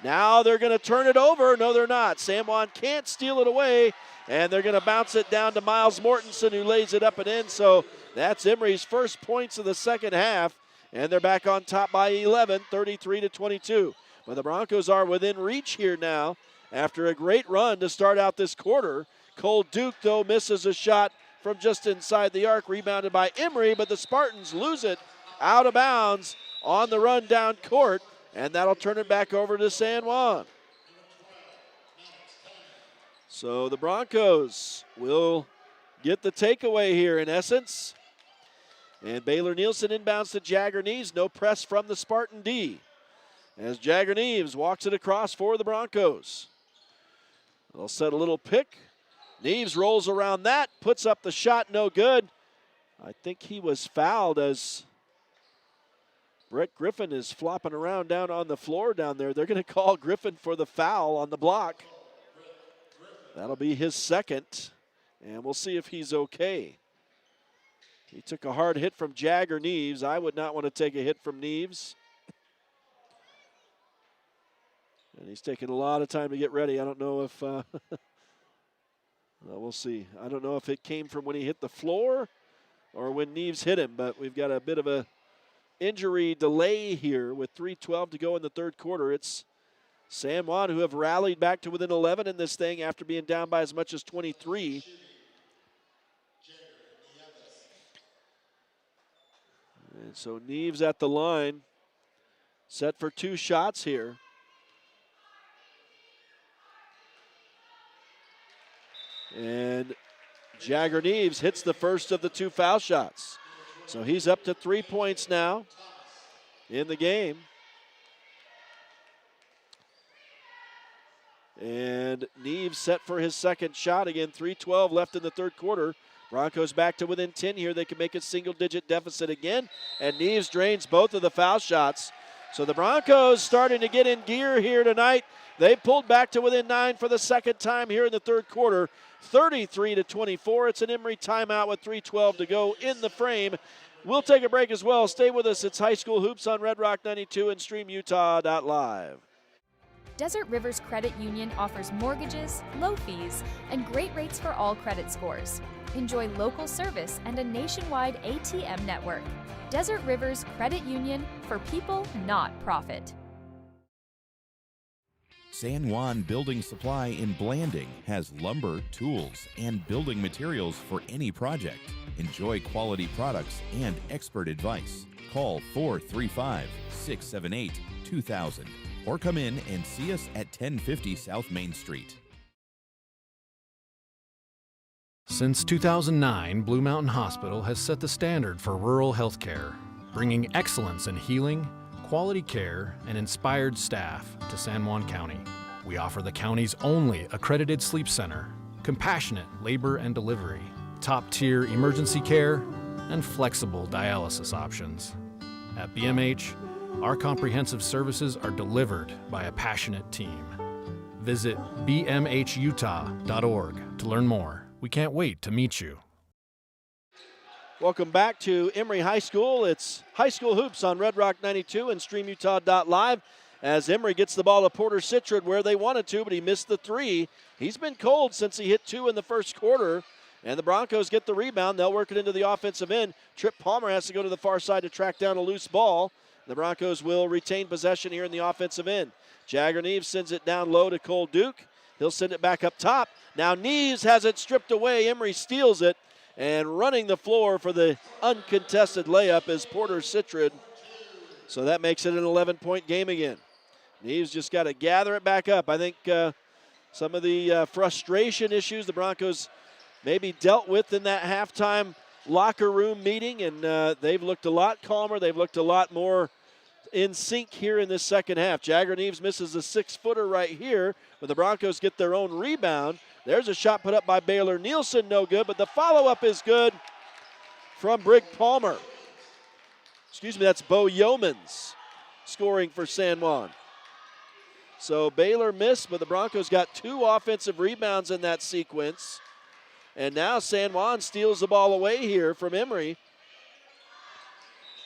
Now they're going to turn it over. No, they're not. San Juan can't steal it away, and they're going to bounce it down to Miles Mortensen, who lays it up and in. So that's Emery's first points of the second half, and they're back on top by 11, 33-22. But the Broncos are within reach here now after a great run to start out this quarter. Cole Duke, though, misses a shot from just inside the arc, rebounded by Emery, but the Spartans lose it out of bounds on the run down court, and that'll turn it back over to San Juan. So the Broncos will get the takeaway here in essence. And Baylor Nielsen inbounds to Jagger Neves. No press from the Spartan D as Jagger Neves walks it across for the Broncos. They'll set a little pick. Neves rolls around that, puts up the shot, no good. I think he was fouled as Brett Griffin is flopping around down on the floor down there. They're going to call Griffin for the foul on the block. That'll be his second, and we'll see if he's okay. He took a hard hit from Jagger Neves. I would not want to take a hit from Neves. And he's taking a lot of time to get ready. I don't know if, well, we'll see. I don't know if it came from when he hit the floor or when Neves hit him, but we've got a bit of a injury delay here with 3:12 to go in the third quarter. It's San Juan who have rallied back to within 11 in this thing after being down by as much as 23. And so Neves at the line, set for two shots here. And Jagger Neves hits the first of the two foul shots. So he's up to 3 points now in the game. And Neves set for his second shot. Again, 3:12 left in the third quarter. Broncos back to within 10 here. They can make a single-digit deficit again. And Neves drains both of the foul shots. So the Broncos starting to get in gear here tonight. They pulled back to within 9 for the second time here in the third quarter. 33-24. It's an Emery timeout with 3:12 to go in the frame. We'll take a break as well. Stay with us. It's High School Hoops on Red Rock 92 and StreamUtah.Live. Desert Rivers Credit Union offers mortgages, low fees, and great rates for all credit scores. Enjoy local service and a nationwide ATM network. Desert Rivers Credit Union, for people, not profit. San Juan Building Supply in Blanding has lumber, tools, and building materials for any project. Enjoy quality products and expert advice. Call 435-678-2000 or come in and see us at 1050 South Main Street. Since 2009, Blue Mountain Hospital has set the standard for rural healthcare, bringing excellence in healing, quality care, and inspired staff to San Juan County. We offer the county's only accredited sleep center, compassionate labor and delivery, top-tier emergency care, and flexible dialysis options. At BMH, our comprehensive services are delivered by a passionate team. Visit bmhutah.org to learn more. We can't wait to meet you. Welcome back to Emery High School. It's High School Hoops on Red Rock 92 and StreamUtah.Live as Emery gets the ball to Porter Citrid where they wanted to, but he missed the three. He's been cold since he hit two in the first quarter, and the Broncos get the rebound. They'll work it into the offensive end. Trip Palmer has to go to the far side to track down a loose ball. The Broncos will retain possession here in the offensive end. Jagger Neves sends it down low to Cole Duke. He'll send it back up top. Now Neves has it stripped away. Emery steals it. And running the floor for the uncontested layup is Porter Citrid. So that makes it an 11-point game again. Neves just got to gather it back up. I think some of the frustration issues the Broncos maybe dealt with in that halftime locker room meeting, and they've looked a lot calmer. They've looked a lot more in sync here in this second half. Jagger Neves misses a 6-footer right here, but the Broncos get their own rebound. There's a shot put up by Baylor Nielsen, no good, but the follow-up is good from Brig Palmer. Excuse me, that's Bo Yeomans scoring for San Juan. So Baylor missed, but the Broncos got 2 offensive rebounds in that sequence. And now San Juan steals the ball away here from Emery.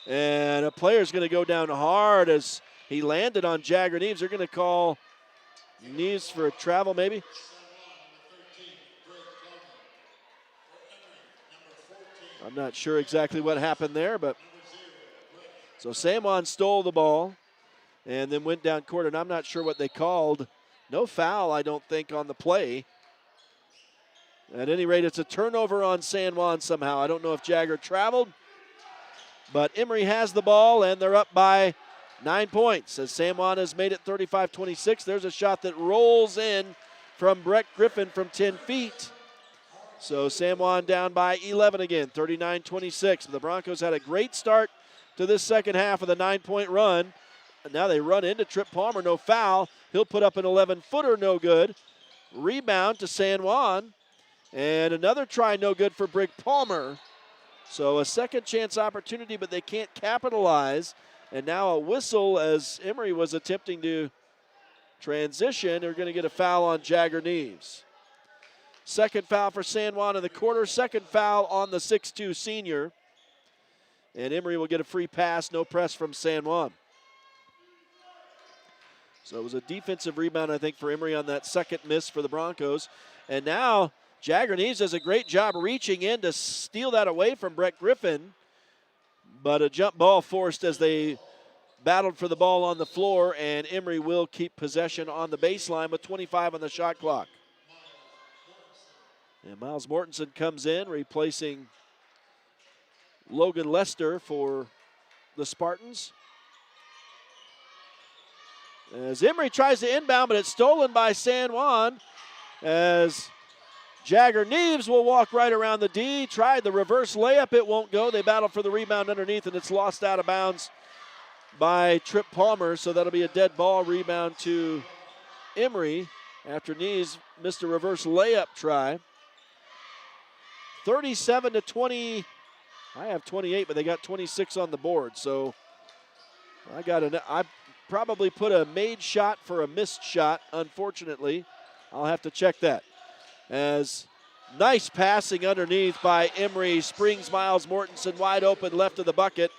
And a player's going to go down hard as he landed on Jagger Neves. They're going to call Neves for a travel maybe. I'm not sure exactly what happened there, but so San Juan stole the ball and then went down court, and I'm not sure what they called. No foul, I don't think, on the play. At any rate, it's a turnover on San Juan somehow. I don't know if Jagger traveled, but Emery has the ball, and they're up by 9 points as San Juan has made it 35-26. There's a shot that rolls in from Brett Griffin from 10 feet. So San Juan down by 11 again, 39-26. The Broncos had a great start to this second half of the 9-point run. And now they run into Trip Palmer, no foul. He'll put up an 11-footer, no good. Rebound to San Juan. And another try, no good for Brig Palmer. So a second chance opportunity, but they can't capitalize. And now a whistle as Emery was attempting to transition. They're going to get a foul on Jagger Neves. Second foul for San Juan in the quarter. Second foul on the 6'2 senior. And Emery will get a free pass. No press from San Juan. So it was a defensive rebound, I think, for Emery on that second miss for the Broncos. And now Jagger Neves does a great job reaching in to steal that away from Brett Griffin. But a jump ball forced as they battled for the ball on the floor. And Emery will keep possession on the baseline with 25 on the shot clock. And Miles Mortensen comes in, replacing Logan Lester for the Spartans. As Emery tries to inbound, but it's stolen by San Juan. As Jagger Neves will walk right around the D. Tried the reverse layup, it won't go. They battle for the rebound underneath, and it's lost out of bounds by Trip Palmer. So that'll be a dead ball rebound to Emery after Neves missed a reverse layup try. 37-20. I have 28, but they got 26 on the board. So I probably put a made shot for a missed shot, unfortunately. I'll have to check that. As nice passing underneath by Emery. Springs Miles Mortensen wide open left of the bucket.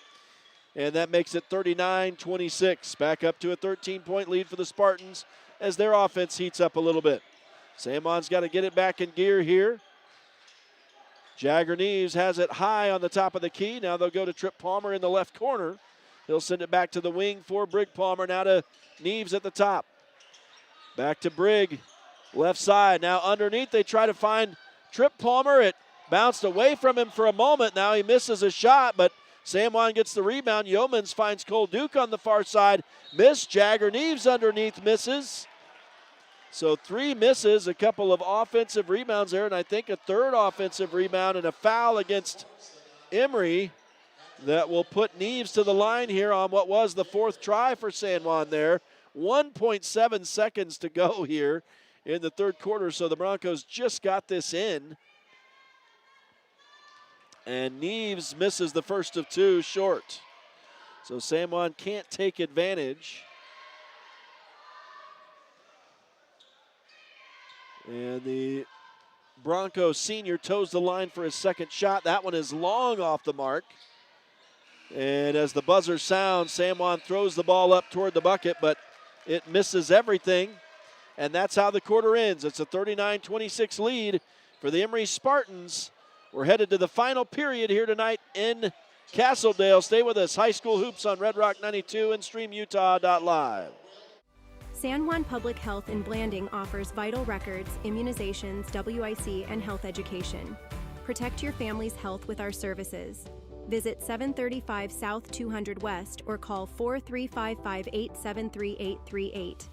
And that makes it 39-26. Back up to a 13-point lead for the Spartans as their offense heats up a little bit. San Juan's got to get it back in gear here. Jagger Neves has it high on the top of the key. Now they'll go to Trip Palmer in the left corner. He'll send it back to the wing for Brig Palmer. Now to Neves at the top. Back to Brig, left side. Now underneath they try to find Trip Palmer. It bounced away from him for a moment. Now he misses a shot, but San Juan gets the rebound. Yeomans finds Cole Duke on the far side. Miss. Jagger Neves underneath misses. So 3 misses, a couple of offensive rebounds there, and I think a third offensive rebound and a foul against Emery that will put Neves to the line here on what was the 4th try for San Juan there. 1.7 seconds to go here in the third quarter, so the Broncos just got this in. And Neves misses the first of two short. So San Juan can't take advantage. And the Broncos senior toes the line for his second shot. That one is long off the mark. And as the buzzer sounds, San Juan throws the ball up toward the bucket, but it misses everything. And that's how the quarter ends. It's a 39-26 lead for the Emery Spartans. We're headed to the final period here tonight in Castledale. Stay with us. High School Hoops on Red Rock 92 and StreamUtah.Live. San Juan Public Health in Blanding offers vital records, immunizations, WIC, and health education. Protect your family's health with our services. Visit 735 South 200 West or call 43558733838.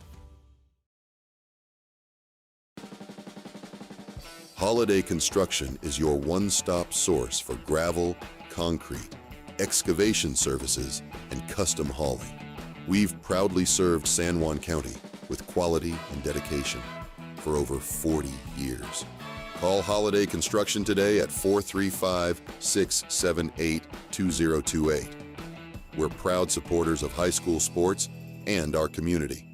Holiday Construction is your one-stop source for gravel, concrete, excavation services, and custom hauling. We've proudly served San Juan County with quality and dedication for over 40 years. Call Holiday Construction today at 435-678-2028. We're proud supporters of high school sports and our community.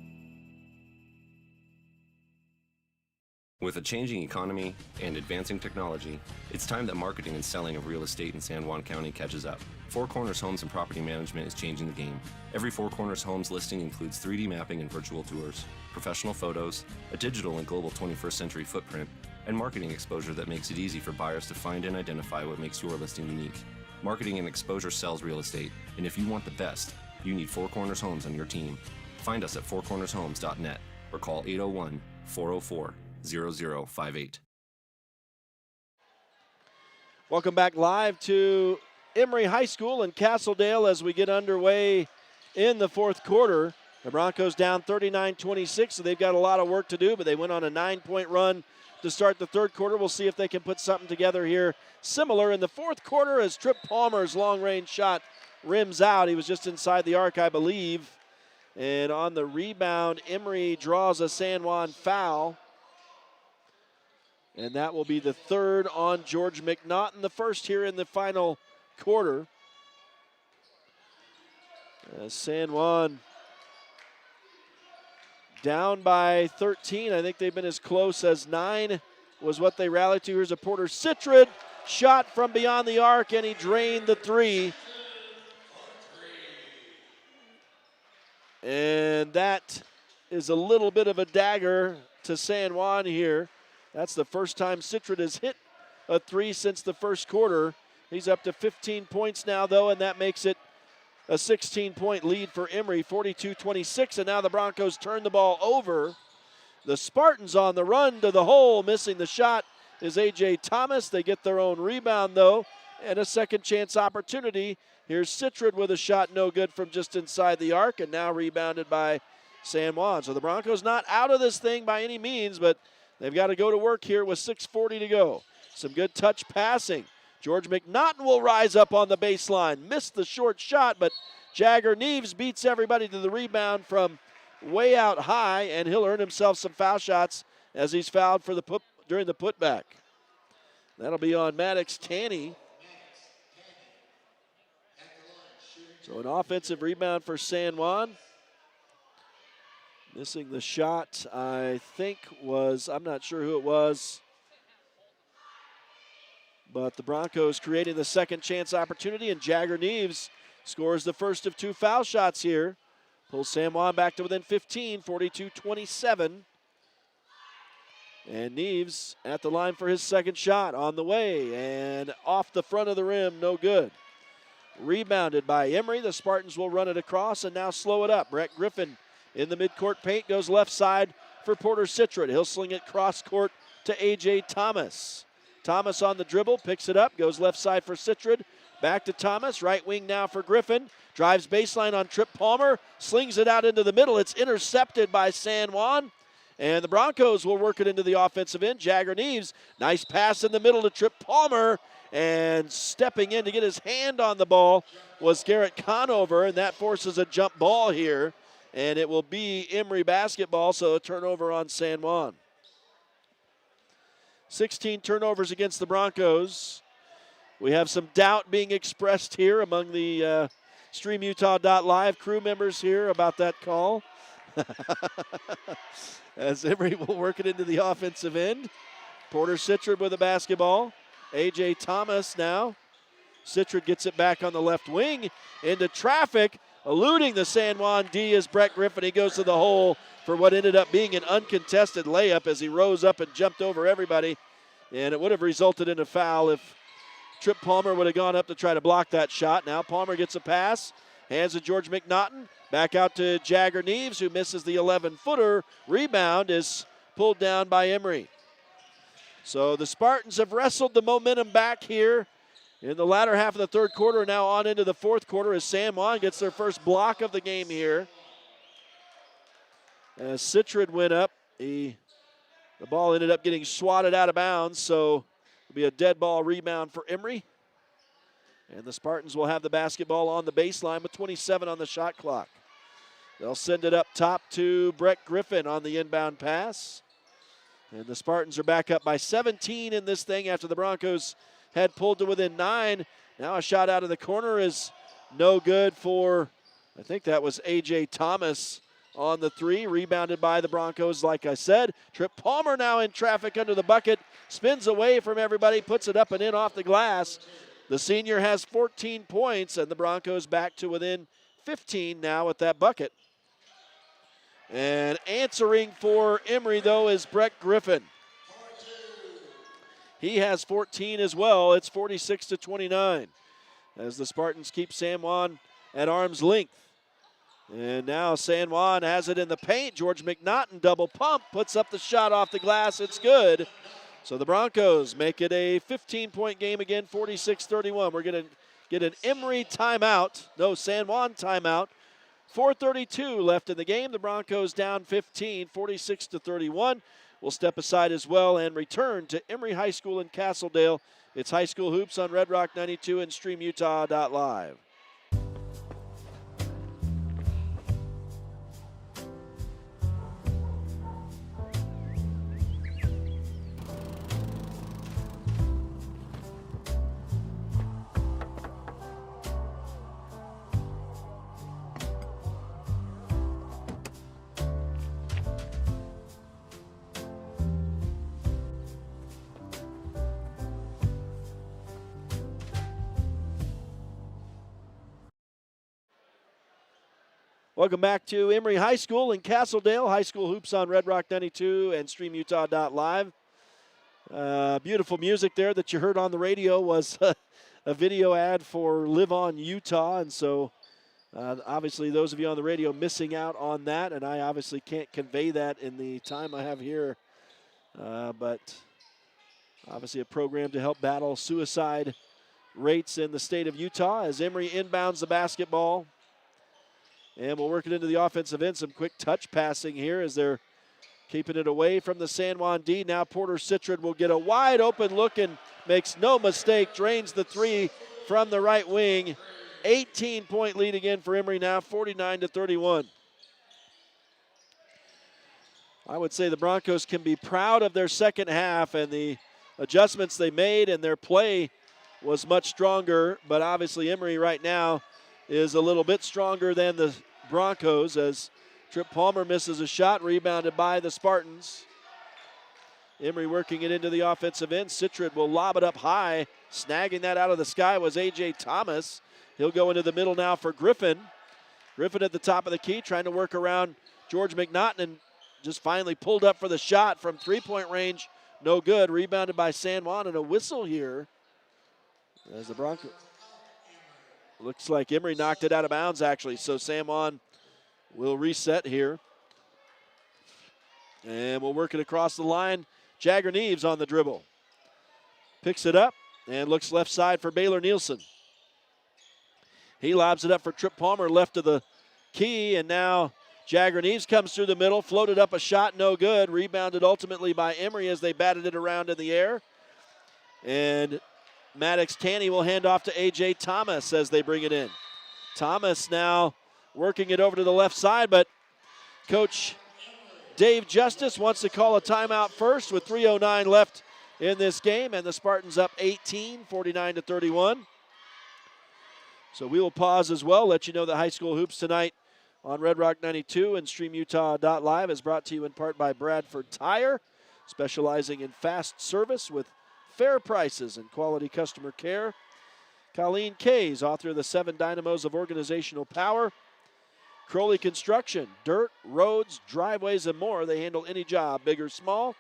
With a changing economy and advancing technology, it's time that marketing and selling of real estate in San Juan County catches up. Four Corners Homes and Property Management is changing the game. Every Four Corners Homes listing includes 3D mapping and virtual tours, professional photos, a digital and global 21st century footprint, and marketing exposure that makes it easy for buyers to find and identify what makes your listing unique. Marketing and exposure sells real estate, and if you want the best, you need Four Corners Homes on your team. Find us at fourcornershomes.net or call 801-404-0058. Welcome back live to Emery High School in Castledale as we get underway in the fourth quarter. The Broncos down 39-26, so they've got a lot of work to do, but they went on a 9-point run to start the third quarter. We'll see if they can put something together here similar in the fourth quarter as Trip Palmer's long-range shot rims out. He was just inside the arc, I believe. And on the rebound, Emery draws a San Juan foul. And that will be the third on George McNaughton, the first here in the final quarter. San Juan down by 13. I think they've been as close as 9 was what they rallied to. Here's a Porter Citrid shot from beyond the arc, and he drained the three. And that is a little bit of a dagger to San Juan here. That's the first time Citrid has hit a three since the first quarter. He's up to 15 points now, though, and that makes it a 16-point lead for Emery, 42-26. And now the Broncos turn the ball over. The Spartans on the run to the hole. Missing the shot is A.J. Thomas. They get their own rebound, though, and a second chance opportunity. Here's Citrid with a shot no good from just inside the arc, and now rebounded by San Juan. So the Broncos not out of this thing by any means, but they've got to go to work here with 6:40 to go. Some good touch passing. George McNaughton will rise up on the baseline. Missed the short shot, but Jagger Neves beats everybody to the rebound from way out high, and he'll earn himself some foul shots as he's fouled for during the putback. That'll be on Maddox Tanny. So an offensive rebound for San Juan. Missing the shot, I think was, I'm not sure who it was, but the Broncos creating the second chance opportunity, and Jagger Neves scores the first of two foul shots here. Pulls San Juan back to within 15, 42-27. And Neves at the line for his second shot on the way, and off the front of the rim, no good. Rebounded by Emery. The Spartans will run it across and now slow it up. Brett Griffin in the midcourt paint goes left side for Porter Citrid. He'll sling it cross court to A.J. Thomas. Thomas on the dribble, picks it up, goes left side for Citrid. Back to Thomas, right wing now for Griffin. Drives baseline on Trip Palmer, slings it out into the middle. It's intercepted by San Juan. And the Broncos will work it into the offensive end. Jagger Neves, nice pass in the middle to Trip Palmer. And stepping in to get his hand on the ball was Garrett Conover, and that forces a jump ball here. And it will be Emery basketball, so a turnover on San Juan. 16 turnovers against the Broncos. We have some doubt being expressed here among the StreamUtah.Live crew members here about that call. As Emery will work it into the offensive end. Porter Sitrud with the basketball. A.J. Thomas now. Sitrud gets it back on the left wing into traffic, eluding the San Juan D as Brett Griffin. He goes to the hole for what ended up being an uncontested layup as he rose up and jumped over everybody. And it would have resulted in a foul if Trip Palmer would have gone up to try to block that shot. Now Palmer gets a pass, hands to George McNaughton. Back out to Jagger Neves, who misses the 11-footer. Rebound is pulled down by Emery. So the Spartans have wrestled the momentum back here in the latter half of the third quarter, now on into the fourth quarter as San Juan gets their first block of the game here. As Sitrud went up, the ball ended up getting swatted out of bounds, so it'll be a dead ball rebound for Emery. And the Spartans will have the basketball on the baseline with 27 on the shot clock. They'll send it up top to Brett Griffin on the inbound pass. And the Spartans are back up by 17 in this thing after the Broncos had pulled to within 9. Now a shot out of the corner is no good for, I think that was A.J. Thomas on the 3. Rebounded by the Broncos, like I said. Trip Palmer now in traffic under the bucket. Spins away from everybody, puts it up and in off the glass. The senior has 14 points, and the Broncos back to within 15 now with that bucket. And answering for Emery, though, is Brett Griffin. He has 14 as well. It's 46-29 as the Spartans keep San Juan at arm's length. And now San Juan has it in the paint. George McNaughton double pump, puts up the shot off the glass. It's good. So the Broncos make it a 15-point game again, 46-31. We're going to get an Emery timeout. No, San Juan timeout. 4:32 left in the game. The Broncos down 15, 46-31. We'll step aside as well and return to Emery High School in Castledale. It's High School Hoops on Red Rock 92 and StreamUtah.Live. Welcome back to Emery High School in Castledale. High School Hoops on Red Rock 92 and StreamUtah.Live. Beautiful music there that you heard on the radio was a video ad for Live On Utah. And so obviously those of you on the radio missing out on that. And I obviously can't convey that in the time I have here. But obviously a program to help battle suicide rates in the state of Utah as Emery inbounds the basketball. And we'll work it into the offensive end. Some quick touch passing here as they're keeping it away from the San Juan D. Now Porter Sitrud will get a wide open look and makes no mistake. Drains the 3 from the right wing. 18-point lead again for Emery now, 49-31. I would say the Broncos can be proud of their second half and the adjustments they made, and their play was much stronger. But obviously Emery right now is a little bit stronger than the Broncos as Trip Palmer misses a shot, rebounded by the Spartans. Emery working it into the offensive end. Sitrud will lob it up high. Snagging that out of the sky was A.J. Thomas. He'll go into the middle now for Griffin. Griffin at the top of the key trying to work around George McNaughton and just finally pulled up for the shot from three-point range. No good. Rebounded by San Juan and a whistle here as the Broncos. Looks like Emery knocked it out of bounds, actually, so San Juan will reset here. And we'll work it across the line. Jagger Neves on the dribble. Picks it up and looks left side for Baylor Nielsen. He lobs it up for Trip Palmer, left of the key, and now Jagger Neves comes through the middle, floated up a shot, no good. Rebounded ultimately by Emery as they batted it around in the air. And Maddox Tanny will hand off to A.J. Thomas as they bring it in. Thomas now working it over to the left side, but Coach Dave Justice wants to call a timeout first with 3:09 left in this game, and the Spartans up 18, 49-31. So we will pause as well, let you know that high school hoops tonight on Red Rock 92 and StreamUtah.Live is brought to you in part by Bradford Tire, specializing in fast service with fair prices and quality customer care. Colleen Kays, author of the 7 Dynamos of Organizational Power. Crowley Construction, dirt, roads, driveways, and more. They handle any job, big or small.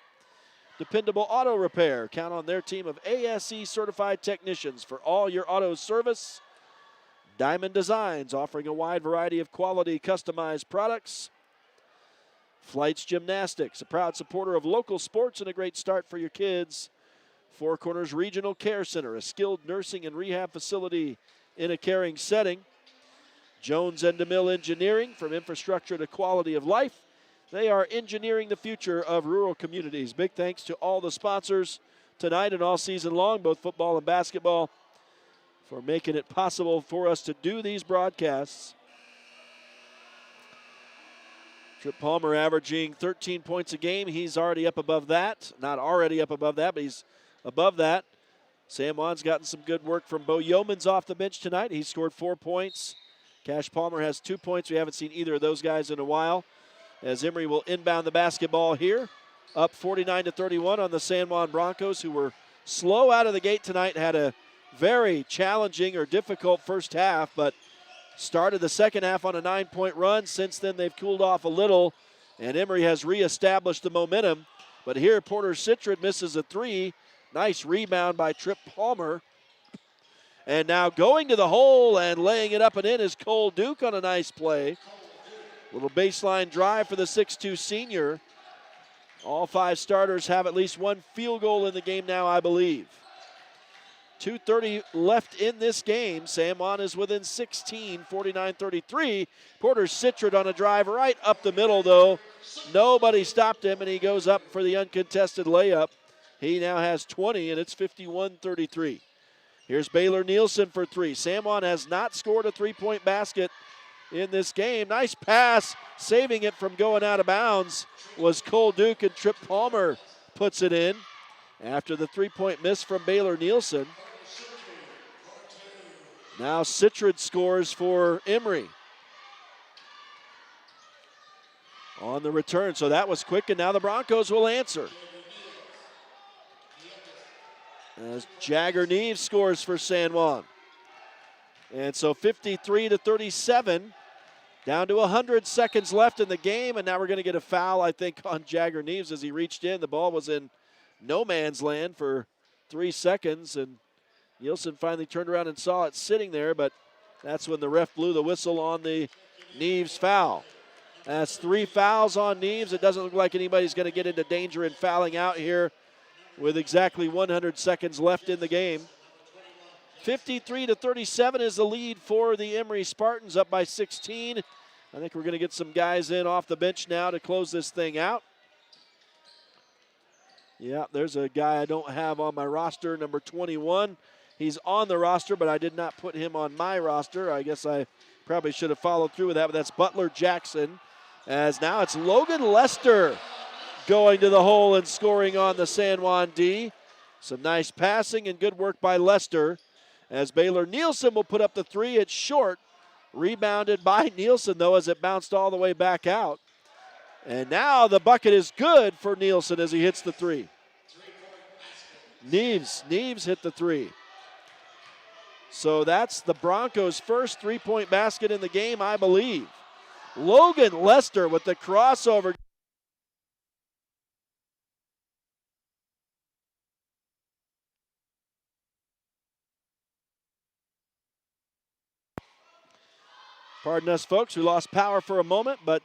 Dependable Auto Repair. Count on their team of ASE certified technicians for all your auto service. Diamond Designs, offering a wide variety of quality customized products. Flights Gymnastics, a proud supporter of local sports and a great start for your kids. Four Corners Regional Care Center, a skilled nursing and rehab facility in a caring setting. Jones and DeMille Engineering, from infrastructure to quality of life. They are engineering the future of rural communities. Big thanks to all the sponsors tonight and all season long, both football and basketball, for making it possible for us to do these broadcasts. Trip Palmer averaging 13 points a game. He's already up above that. Not already up above that, but he's above that. Sam Wan's gotten some good work from Bo Yeomans off the bench tonight. He scored 4 points. Cash Palmer has 2 points. We haven't seen either of those guys in a while. As Emery will inbound the basketball here. Up 49-31 on the San Juan Broncos, who were slow out of the gate tonight, had a very challenging or difficult first half, but started the second half on a 9-point run. Since then, they've cooled off a little, and Emery has reestablished the momentum. But here, Porter Citron misses a 3. Nice rebound by Trip Palmer. And now going to the hole and laying it up and in is Cole Duke on a nice play. Little baseline drive for the 6'2 senior. All 5 starters have at least 1 field goal in the game now, I believe. 2:30 left in this game. San Juan is within 16, 49-33. Porter Citron on a drive right up the middle, though. Nobody stopped him, and he goes up for the uncontested layup. He now has 20, and it's 51-33. Here's Baylor Nielsen for 3. San Juan has not scored a 3-point basket in this game. Nice pass, saving it from going out of bounds was Cole Duke, and Trip Palmer puts it in after the 3-point miss from Baylor Nielsen. Now Citron scores for Emery on the return. So that was quick, and now the Broncos will answer. As Jagger Neves scores for San Juan. And so 53-37, down to 100 seconds left in the game, and now we're going to get a foul, I think, on Jagger Neves as he reached in. The ball was in no man's land for 3 seconds, and Nielsen finally turned around and saw it sitting there, but that's when the ref blew the whistle on the Neves foul. That's 3 fouls on Neves. It doesn't look like anybody's going to get into danger in fouling out here with exactly 100 seconds left in the game. 53-37 is the lead for the Emery Spartans, up by 16. I think we're going to get some guys in off the bench now to close this thing out. Yeah, there's a guy I don't have on my roster, number 21. He's on the roster, but I did not put him on my roster. I guess I probably should have followed through with that, but that's Butler Jackson. As now it's Logan Lester going to the hole and scoring on the San Juan D. Some nice passing and good work by Lester. As Baylor Nielsen will put up the 3, it's short. Rebounded by Nielsen, though, as it bounced all the way back out. And now the bucket is good for Nielsen as he hits the 3. Neves hit the 3. So that's the Broncos' first 3-point basket in the game, I believe. Logan Lester with the crossover. Pardon us, folks. We lost power for a moment, but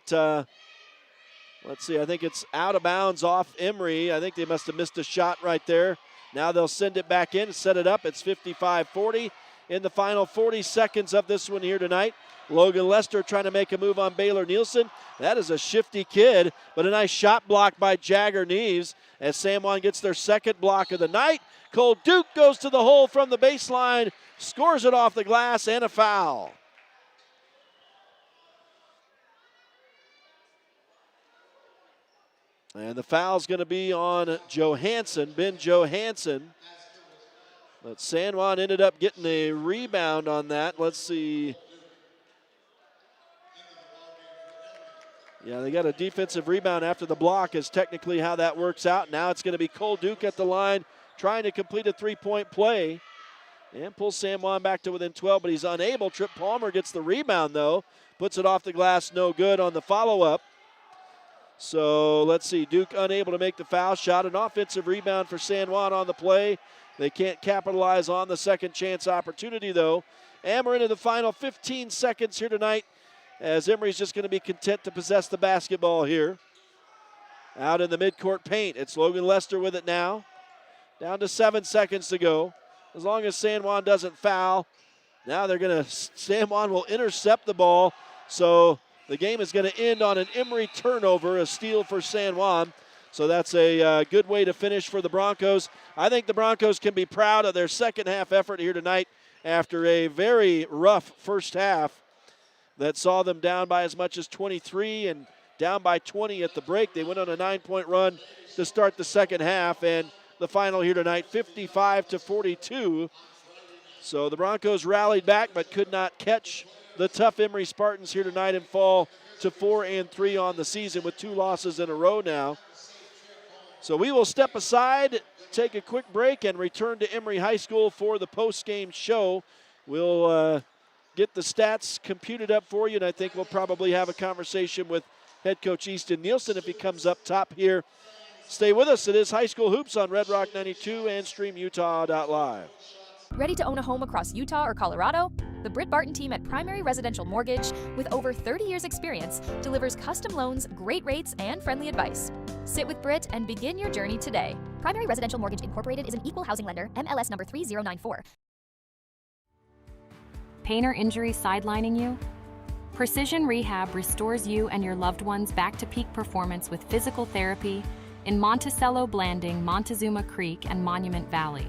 let's see. I think it's out of bounds off Emery. I think they must have missed a shot right there. Now they'll send it back in and set it up. It's 55-40 in the final 40 seconds of this one here tonight. Logan Lester trying to make a move on Baylor Nielsen. That is a shifty kid, but a nice shot block by Jagger Neves as San Juan gets their second block of the night. Cole Duke goes to the hole from the baseline, scores it off the glass, and a foul. And the foul's going to be on Johansson, Ben Johansson. But San Juan ended up getting a rebound on that. Let's see. Yeah, they got a defensive rebound after the block is technically how that works out. Now it's going to be Cole Duke at the line trying to complete a three-point play and pull San Juan back to within 12, but he's unable. Trip Palmer gets the rebound, though. Puts it off the glass, no good on the follow-up. So let's see, Duke unable to make the foul shot. An offensive rebound for San Juan on the play. They can't capitalize on the second chance opportunity, though. And we're into the final 15 seconds here tonight, as Emery's just going to be content to possess the basketball here. Out in the midcourt paint, it's Logan Lester with it now. Down to 7 seconds to go. As long as San Juan doesn't foul, now San Juan will intercept the ball. So the game is going to end on an Emery turnover, a steal for San Juan. So that's a good way to finish for the Broncos. I think the Broncos can be proud of their second half effort here tonight after a very rough first half that saw them down by as much as 23 and down by 20 at the break. They went on a 9-point run to start the second half, and the final here tonight, 55-42. So the Broncos rallied back but could not catch the tough Emery Spartans here tonight and fall to 4-3 on the season with 2 losses in a row now. So we will step aside, take a quick break, and return to Emery High School for the post-game show. We'll get the stats computed up for you, and I think we'll probably have a conversation with head coach Easton Nielsen if he comes up top here. Stay with us. It is High School Hoops on Red Rock 92 and StreamUtah.Live. Ready to own a home across Utah or Colorado? The Britt Barton team at Primary Residential Mortgage, with over 30 years experience, delivers custom loans, great rates, and friendly advice. Sit with Britt and begin your journey today. Primary Residential Mortgage Incorporated is an equal housing lender, MLS number 3094. Pain or injury sidelining you? Precision Rehab restores you and your loved ones back to peak performance with physical therapy in Monticello, Blanding, Montezuma Creek, and Monument Valley.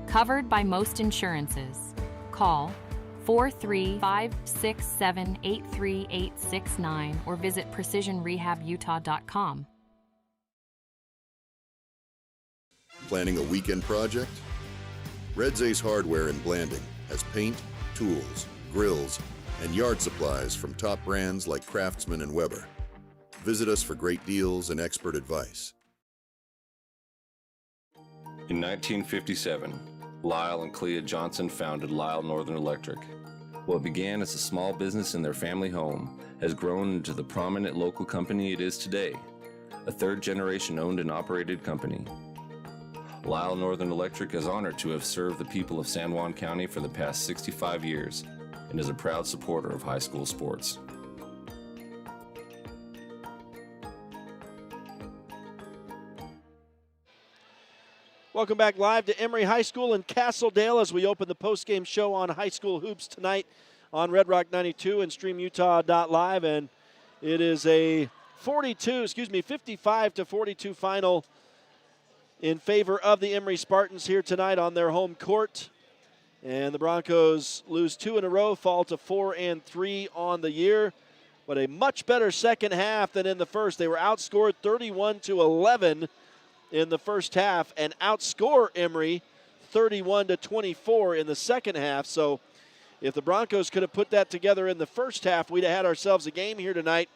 Covered by most insurances. Call 435-678-3869 or visit precisionrehabutah.com. Planning a weekend project? Red's Ace Hardware in Blanding has paint, tools, grills, and yard supplies from top brands like Craftsman and Weber. Visit us for great deals and expert advice. In 1957, Lyle and Clea Johnson founded Lyle Northern Electric. What began as a small business in their family home has grown into the prominent local company it is today, a third-generation owned and operated company. Lyle Northern Electric is honored to have served the people of San Juan County for the past 65 years and is a proud supporter of high school sports. Welcome back live to Emery High School in Castledale as we open the postgame show on High School Hoops tonight on Red Rock 92 and StreamUtah.Live. And it is a 55-42 final in favor of the Emery Spartans here tonight on their home court. And the Broncos lose 2 in a row, fall to 4-3 on the year. But a much better second half than in the first. They were outscored 31-11 in the first half and outscore Emery 31-24 in the second half. So if the Broncos could have put that together in the first half, we'd have had ourselves a game here tonight.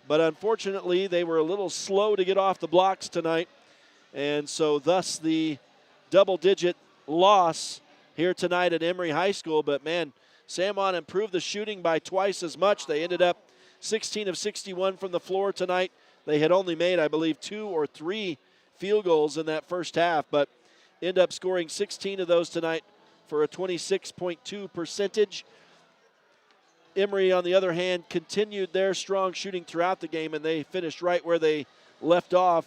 But unfortunately, they were a little slow to get off the blocks tonight. And so thus the double-digit loss here tonight at Emery High School. But, man, San Juan improved the shooting by twice as much. They ended up 16 of 61 from the floor tonight. They had only made, I believe, 2 or 3 field goals in that first half, but end up scoring 16 of those tonight for a 26.2 percentage. Emery, on the other hand, continued their strong shooting throughout the game, and they finished right where they left off,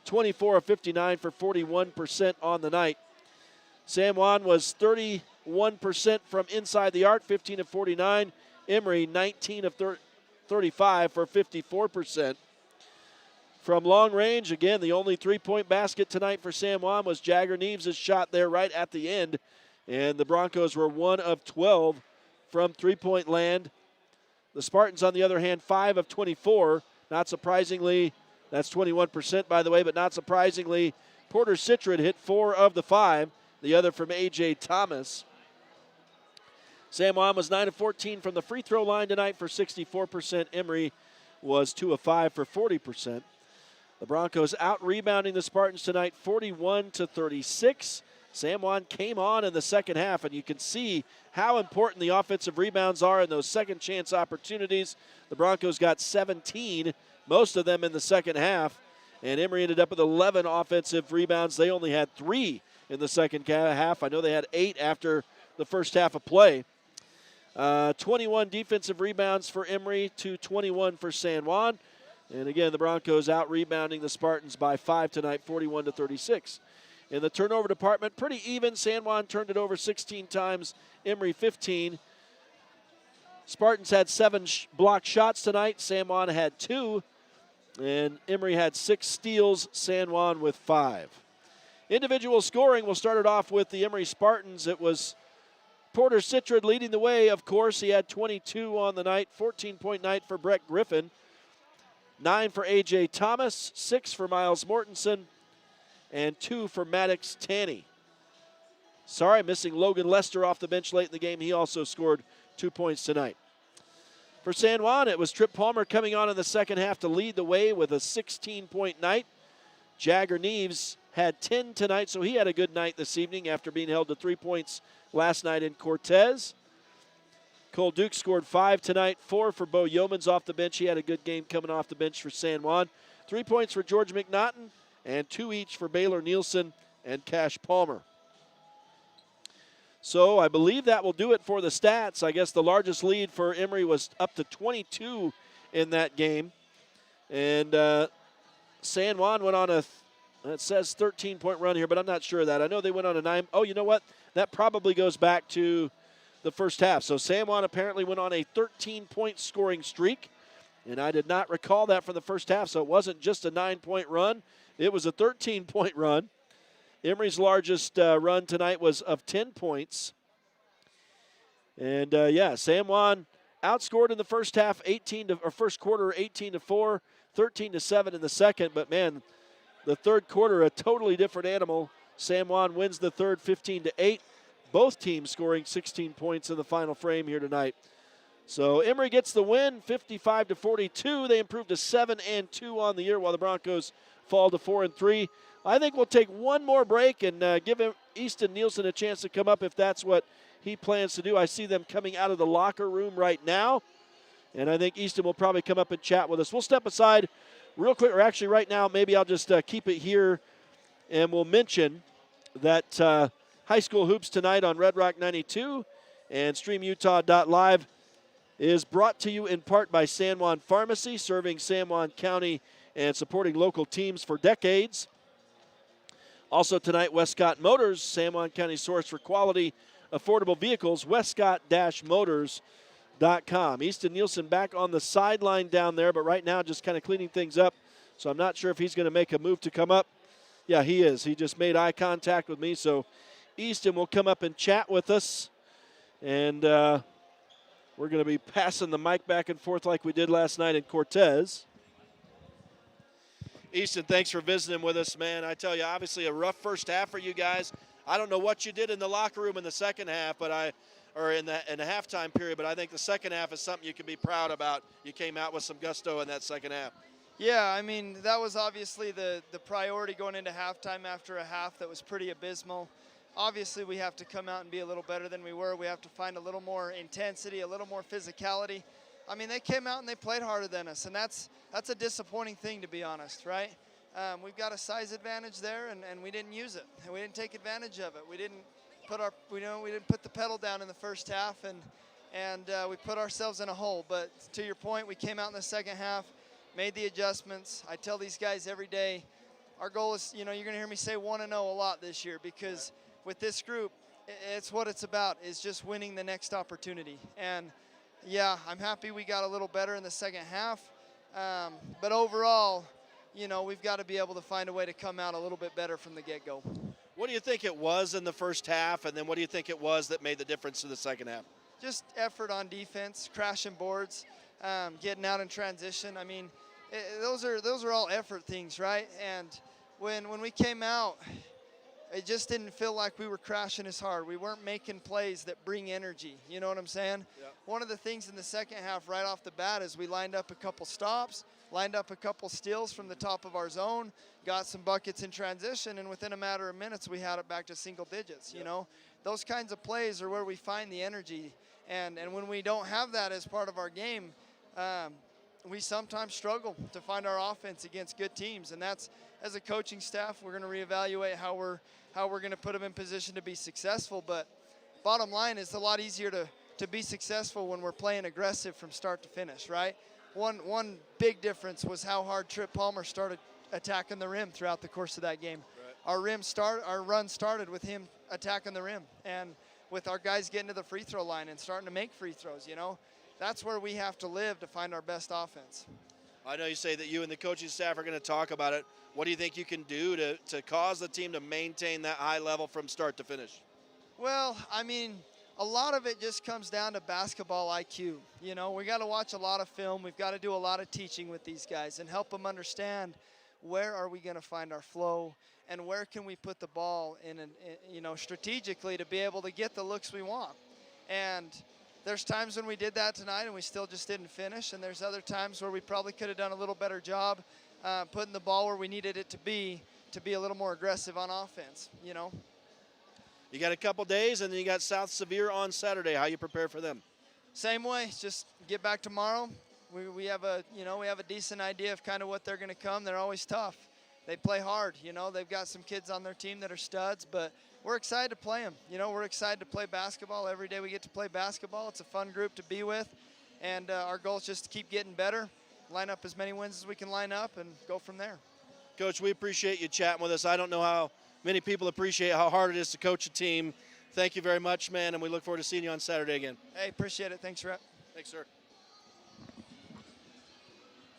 24 of 59 for 41% on the night. San Juan was 31% from inside the arc, 15 of 49. Emery, 19 of 35 for 54%. From long range, again, the only three-point basket tonight for San Juan was Jagger Neves' shot there right at the end. And the Broncos were 1 of 12 from three-point land. The Spartans, on the other hand, 5 of 24. Not surprisingly, That's 21%, by the way, but not surprisingly, Porter Citron hit 4 of the 5, the other from A.J. Thomas. San Juan was 9 of 14 from the free throw line tonight for 64%. Emery was 2 of 5 for 40%. The Broncos out-rebounding the Spartans tonight 41-36. San Juan came on in the second half, and you can see how important the offensive rebounds are in those second chance opportunities. The Broncos got 17, most of them in the second half, and Emery ended up with 11 offensive rebounds. They only had 3 in the second half. I know they had 8 after the first half of play. 21 defensive rebounds for Emery to 21 for San Juan. And again, the Broncos out-rebounding the Spartans by 5 tonight, 41-36. In the turnover department, pretty even. San Juan turned it over 16 times, Emery 15. Spartans had 7 blocked shots tonight. San Juan had 2. And Emery had 6 steals, San Juan with 5. Individual scoring, we'll start it off with the Emery Spartans. It was Porter Citron leading the way, of course. He had 22 on the night, 14-point night for Brett Griffin. 9 for A.J. Thomas, 6 for Miles Mortensen, and 2 for Maddox Tanny. Sorry, missing Logan Lester off the bench late in the game. He also scored 2 points tonight. For San Juan, it was Trip Palmer coming on in the second half to lead the way with a 16-point night. Jagger Neves had 10 tonight, so he had a good night this evening after being held to 3 points last night in Cortez. Cole Duke scored 5 tonight, 4 for Bo Yeomans off the bench. He had a good game coming off the bench for San Juan. 3 points for George McNaughton, and 2 each for Baylor Nielsen and Cash Palmer. So I believe that will do it for the stats. I guess the largest lead for Emery was up to 22 in that game. And San Juan went on it says 13-point run here, but I'm not sure of that. I know they went on a 9. Oh, you know what? That probably goes back to the first half. So San Juan apparently went on a 13-point scoring streak, and I did not recall that from the first half, so it wasn't just a 9-point run. It was a 13-point run. Emery's largest run tonight was of 10 points. And, San Juan outscored in the first half, first quarter 18-4, 13-7 in the second. But, man, the third quarter, a totally different animal. San Juan wins the third 15-8. Both teams scoring 16 points in the final frame here tonight. So Emery gets the win, 55-42. They improved to 7-2 on the year, while the Broncos fall to 4-3. I think we'll take one more break and give Easton Nielsen a chance to come up if that's what he plans to do. I see them coming out of the locker room right now, and I think Easton will probably come up and chat with us. We'll step aside real quick, or actually right now, maybe I'll just keep it here, and we'll mention that high school hoops tonight on Red Rock 92 and StreamUtah.Live is brought to you in part by San Juan Pharmacy, serving San Juan County and supporting local teams for decades. Also tonight, Westcott Motors, San Juan County source for quality, affordable vehicles, westcott-motors.com. Easton Nielsen back on the sideline down there, but right now just kind of cleaning things up, so I'm not sure if he's going to make a move to come up. Yeah, he is. He just made eye contact with me, so Easton will come up and chat with us, and we're going to be passing the mic back and forth like we did last night in Cortez. Easton, thanks for visiting with us, man. I tell you, obviously a rough first half for you guys. I don't know what you did in the locker room in the second half, or in the halftime period, but I think the second half is something you can be proud about. You came out with some gusto in that second half. Yeah, I mean, that was obviously the priority going into halftime after a half that was pretty abysmal. Obviously, we have to come out and be a little better than we were. We have to find a little more intensity, a little more physicality. I mean, they came out and they played harder than us, and that's a disappointing thing, to be honest, right? We've got a size advantage there, and we didn't use it. And we didn't take advantage of it. We didn't put the pedal down in the first half, and we put ourselves in a hole. But to your point, we came out in the second half, made the adjustments. I tell these guys every day, our goal is, you're going to hear me say 1-0 a lot this year, because with this group, it's what it's about, is just winning the next opportunity. And yeah, I'm happy we got a little better in the second half. But overall, we've got to be able to find a way to come out a little bit better from the get-go. What do you think it was in the first half, and then what do you think it was that made the difference in the second half? Just effort on defense, crashing boards, getting out in transition. I mean, those are all effort things, right? And when we came out, it just didn't feel like we were crashing as hard. We weren't making plays that bring energy. You know what I'm saying? Yep. One of the things in the second half right off the bat is we lined up a couple stops, lined up a couple steals from the top of our zone, got some buckets in transition, and within a matter of minutes we had it back to single digits. Yep. You know, those kinds of plays are where we find the energy. And when we don't have that as part of our game, we sometimes struggle to find our offense against good teams. And that's, as a coaching staff, we're going to reevaluate how we're going to put them in position to be successful. But bottom line is, a lot easier to be successful when we're playing aggressive from start to finish, right? One big difference was how hard Trip Palmer started attacking the rim throughout the course of that game. Right. Our run started with him attacking the rim, and with our guys getting to the free throw line and starting to make free throws. You know, that's where we have to live to find our best offense. I know you say that you and the coaching staff are going to talk about it. What do you think you can do to cause the team to maintain that high level from start to finish? Well, I mean, a lot of it just comes down to basketball IQ. You know, we got to watch a lot of film. We've got to do a lot of teaching with these guys and help them understand where are we going to find our flow and where can we put the ball in, you know, strategically to be able to get the looks we want. And there's times when we did that tonight and we still just didn't finish, and there's other times where we probably could have done a little better job putting the ball where we needed it to be a little more aggressive on offense, you know. You got a couple days, and then you got South Sevier on Saturday. How you prepare for them? Same way, just get back tomorrow. We have a decent idea of kind of what they're going to come. They're always tough. They play hard, you know. They've got some kids on their team that are studs, but we're excited to play them. You know, we're excited to play basketball. Every day we get to play basketball. It's a fun group to be with, and our goal is just to keep getting better, line up as many wins as we can line up, and go from there. Coach, we appreciate you chatting with us. I don't know how many people appreciate how hard it is to coach a team. Thank you very much, man, and we look forward to seeing you on Saturday again. Hey, appreciate it. Thanks, Rep. Thanks, sir.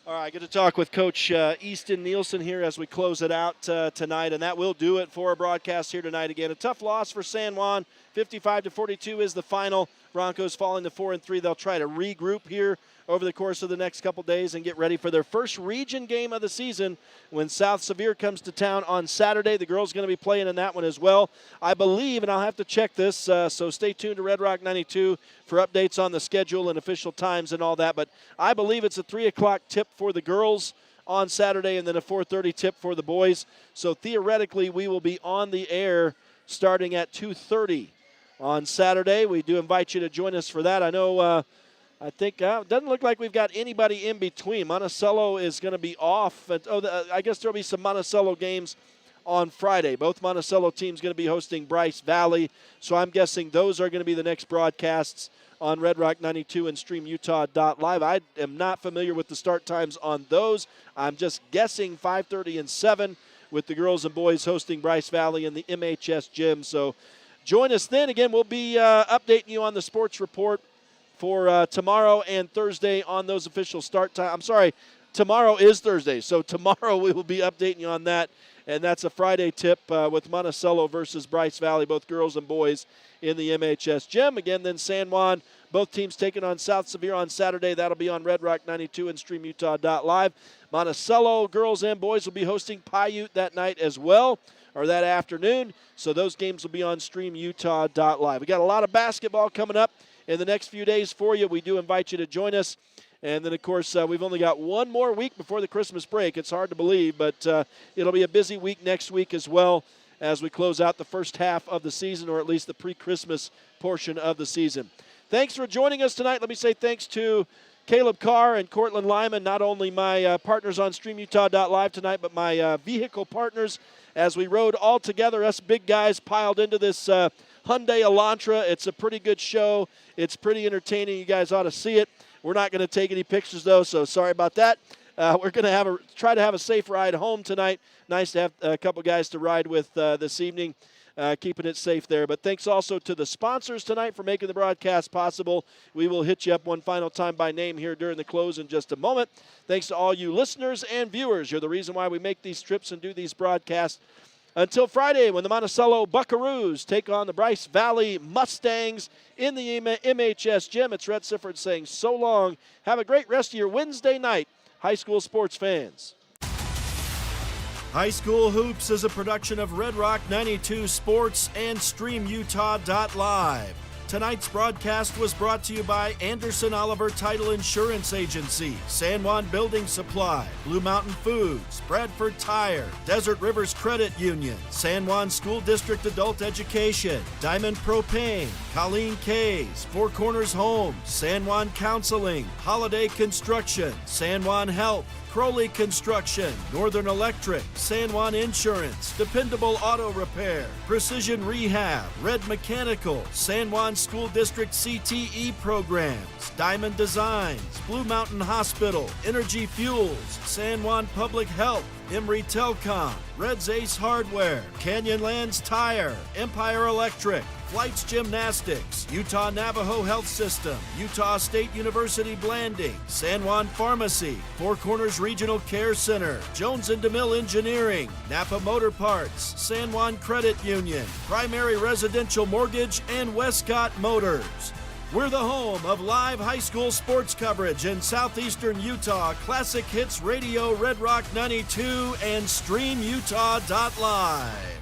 All right, good to talk with Coach Easton Nielsen here as we close it out tonight, and that will do it for our broadcast here tonight. Again, a tough loss for San Juan. 55-42 is the final. Broncos falling to 4-3. They'll try to regroup here over the course of the next couple days and get ready for their first region game of the season when South Sevier comes to town on Saturday. The girls going to be playing in that one as well, I believe, and I'll have to check this, so stay tuned to Red Rock 92 for updates on the schedule and official times and all that. But I believe it's a 3 o'clock tip for the girls on Saturday and then a 4:30 tip for the boys. So theoretically, we will be on the air starting at 2:30 on Saturday. We do invite you to join us for that. I know I think it doesn't look like we've got anybody in between. Monticello is going to be off. I guess there'll be some Monticello games on Friday. Both Monticello teams going to be hosting Bryce Valley, so I'm guessing those are going to be the next broadcasts on Red Rock 92 and StreamUtah.Live. I am not familiar with the start times on those. I'm just guessing 5:30 and 7 with the girls and boys hosting Bryce Valley in the MHS gym. So join us then. Again, we'll be updating you on the sports report for tomorrow and Thursday on those official start time. I'm sorry, tomorrow is Thursday, so tomorrow we will be updating you on that, and that's a Friday tip with Monticello versus Bryce Valley, both girls and boys in the MHS gym. Again, then San Juan, both teams taking on South Sevier on Saturday. That'll be on Red Rock 92 and StreamUtah.Live. Monticello girls and boys will be hosting Paiute that night as well, or that afternoon, so those games will be on StreamUtah.Live. We got a lot of basketball coming up in the next few days for you. We do invite you to join us. And then, of course, we've only got one more week before the Christmas break. It's hard to believe, but it'll be a busy week next week as well as we close out the first half of the season, or at least the pre-Christmas portion of the season. Thanks for joining us tonight. Let me say thanks to Caleb Carr and Cortland Lyman, not only my partners on StreamUtah.Live tonight, but my vehicle partners as we rode all together, us big guys piled into this Hyundai Elantra. It's a pretty good show. It's pretty entertaining. You guys ought to see it. We're not going to take any pictures, though, so sorry about that. We're going to try to have a safe ride home tonight. Nice to have a couple guys to ride with this evening, keeping it safe there. But thanks also to the sponsors tonight for making the broadcast possible. We will hit you up one final time by name here during the close in just a moment. Thanks to all you listeners and viewers. You're the reason why we make these trips and do these broadcasts. Until Friday, when the Monticello Buckaroos take on the Bryce Valley Mustangs in the MHS gym, it's Rhett Sifford saying so long. Have a great rest of your Wednesday night high school sports fans. High School Hoops is a production of Red Rock 92 Sports and StreamUtah.Live. Tonight's broadcast was brought to you by Anderson Oliver Title Insurance Agency, San Juan Building Supply, Blue Mountain Foods, Bradford Tire, Desert Rivers Credit Union, San Juan School District Adult Education, Diamond Propane, Colleen Kays, Four Corners Homes, San Juan Counseling, Holiday Construction, San Juan Health, Crowley Construction, Northern Electric, San Juan Insurance, Dependable Auto Repair, Precision Rehab, Red Mechanical, San Juan School District CTE Programs, Diamond Designs, Blue Mountain Hospital, Energy Fuels, San Juan Public Health, Emery Telcom, Red's Ace Hardware, Canyonlands Tire, Empire Electric, Flights Gymnastics, Utah Navajo Health System, Utah State University Blanding, San Juan Pharmacy, Four Corners Regional Care Center, Jones and DeMille Engineering, Napa Motor Parts, San Juan Credit Union, Primary Residential Mortgage, and Westcott Motors. We're the home of live high school sports coverage in southeastern Utah, Classic Hits Radio, Red Rock 92, and StreamUtah.Live.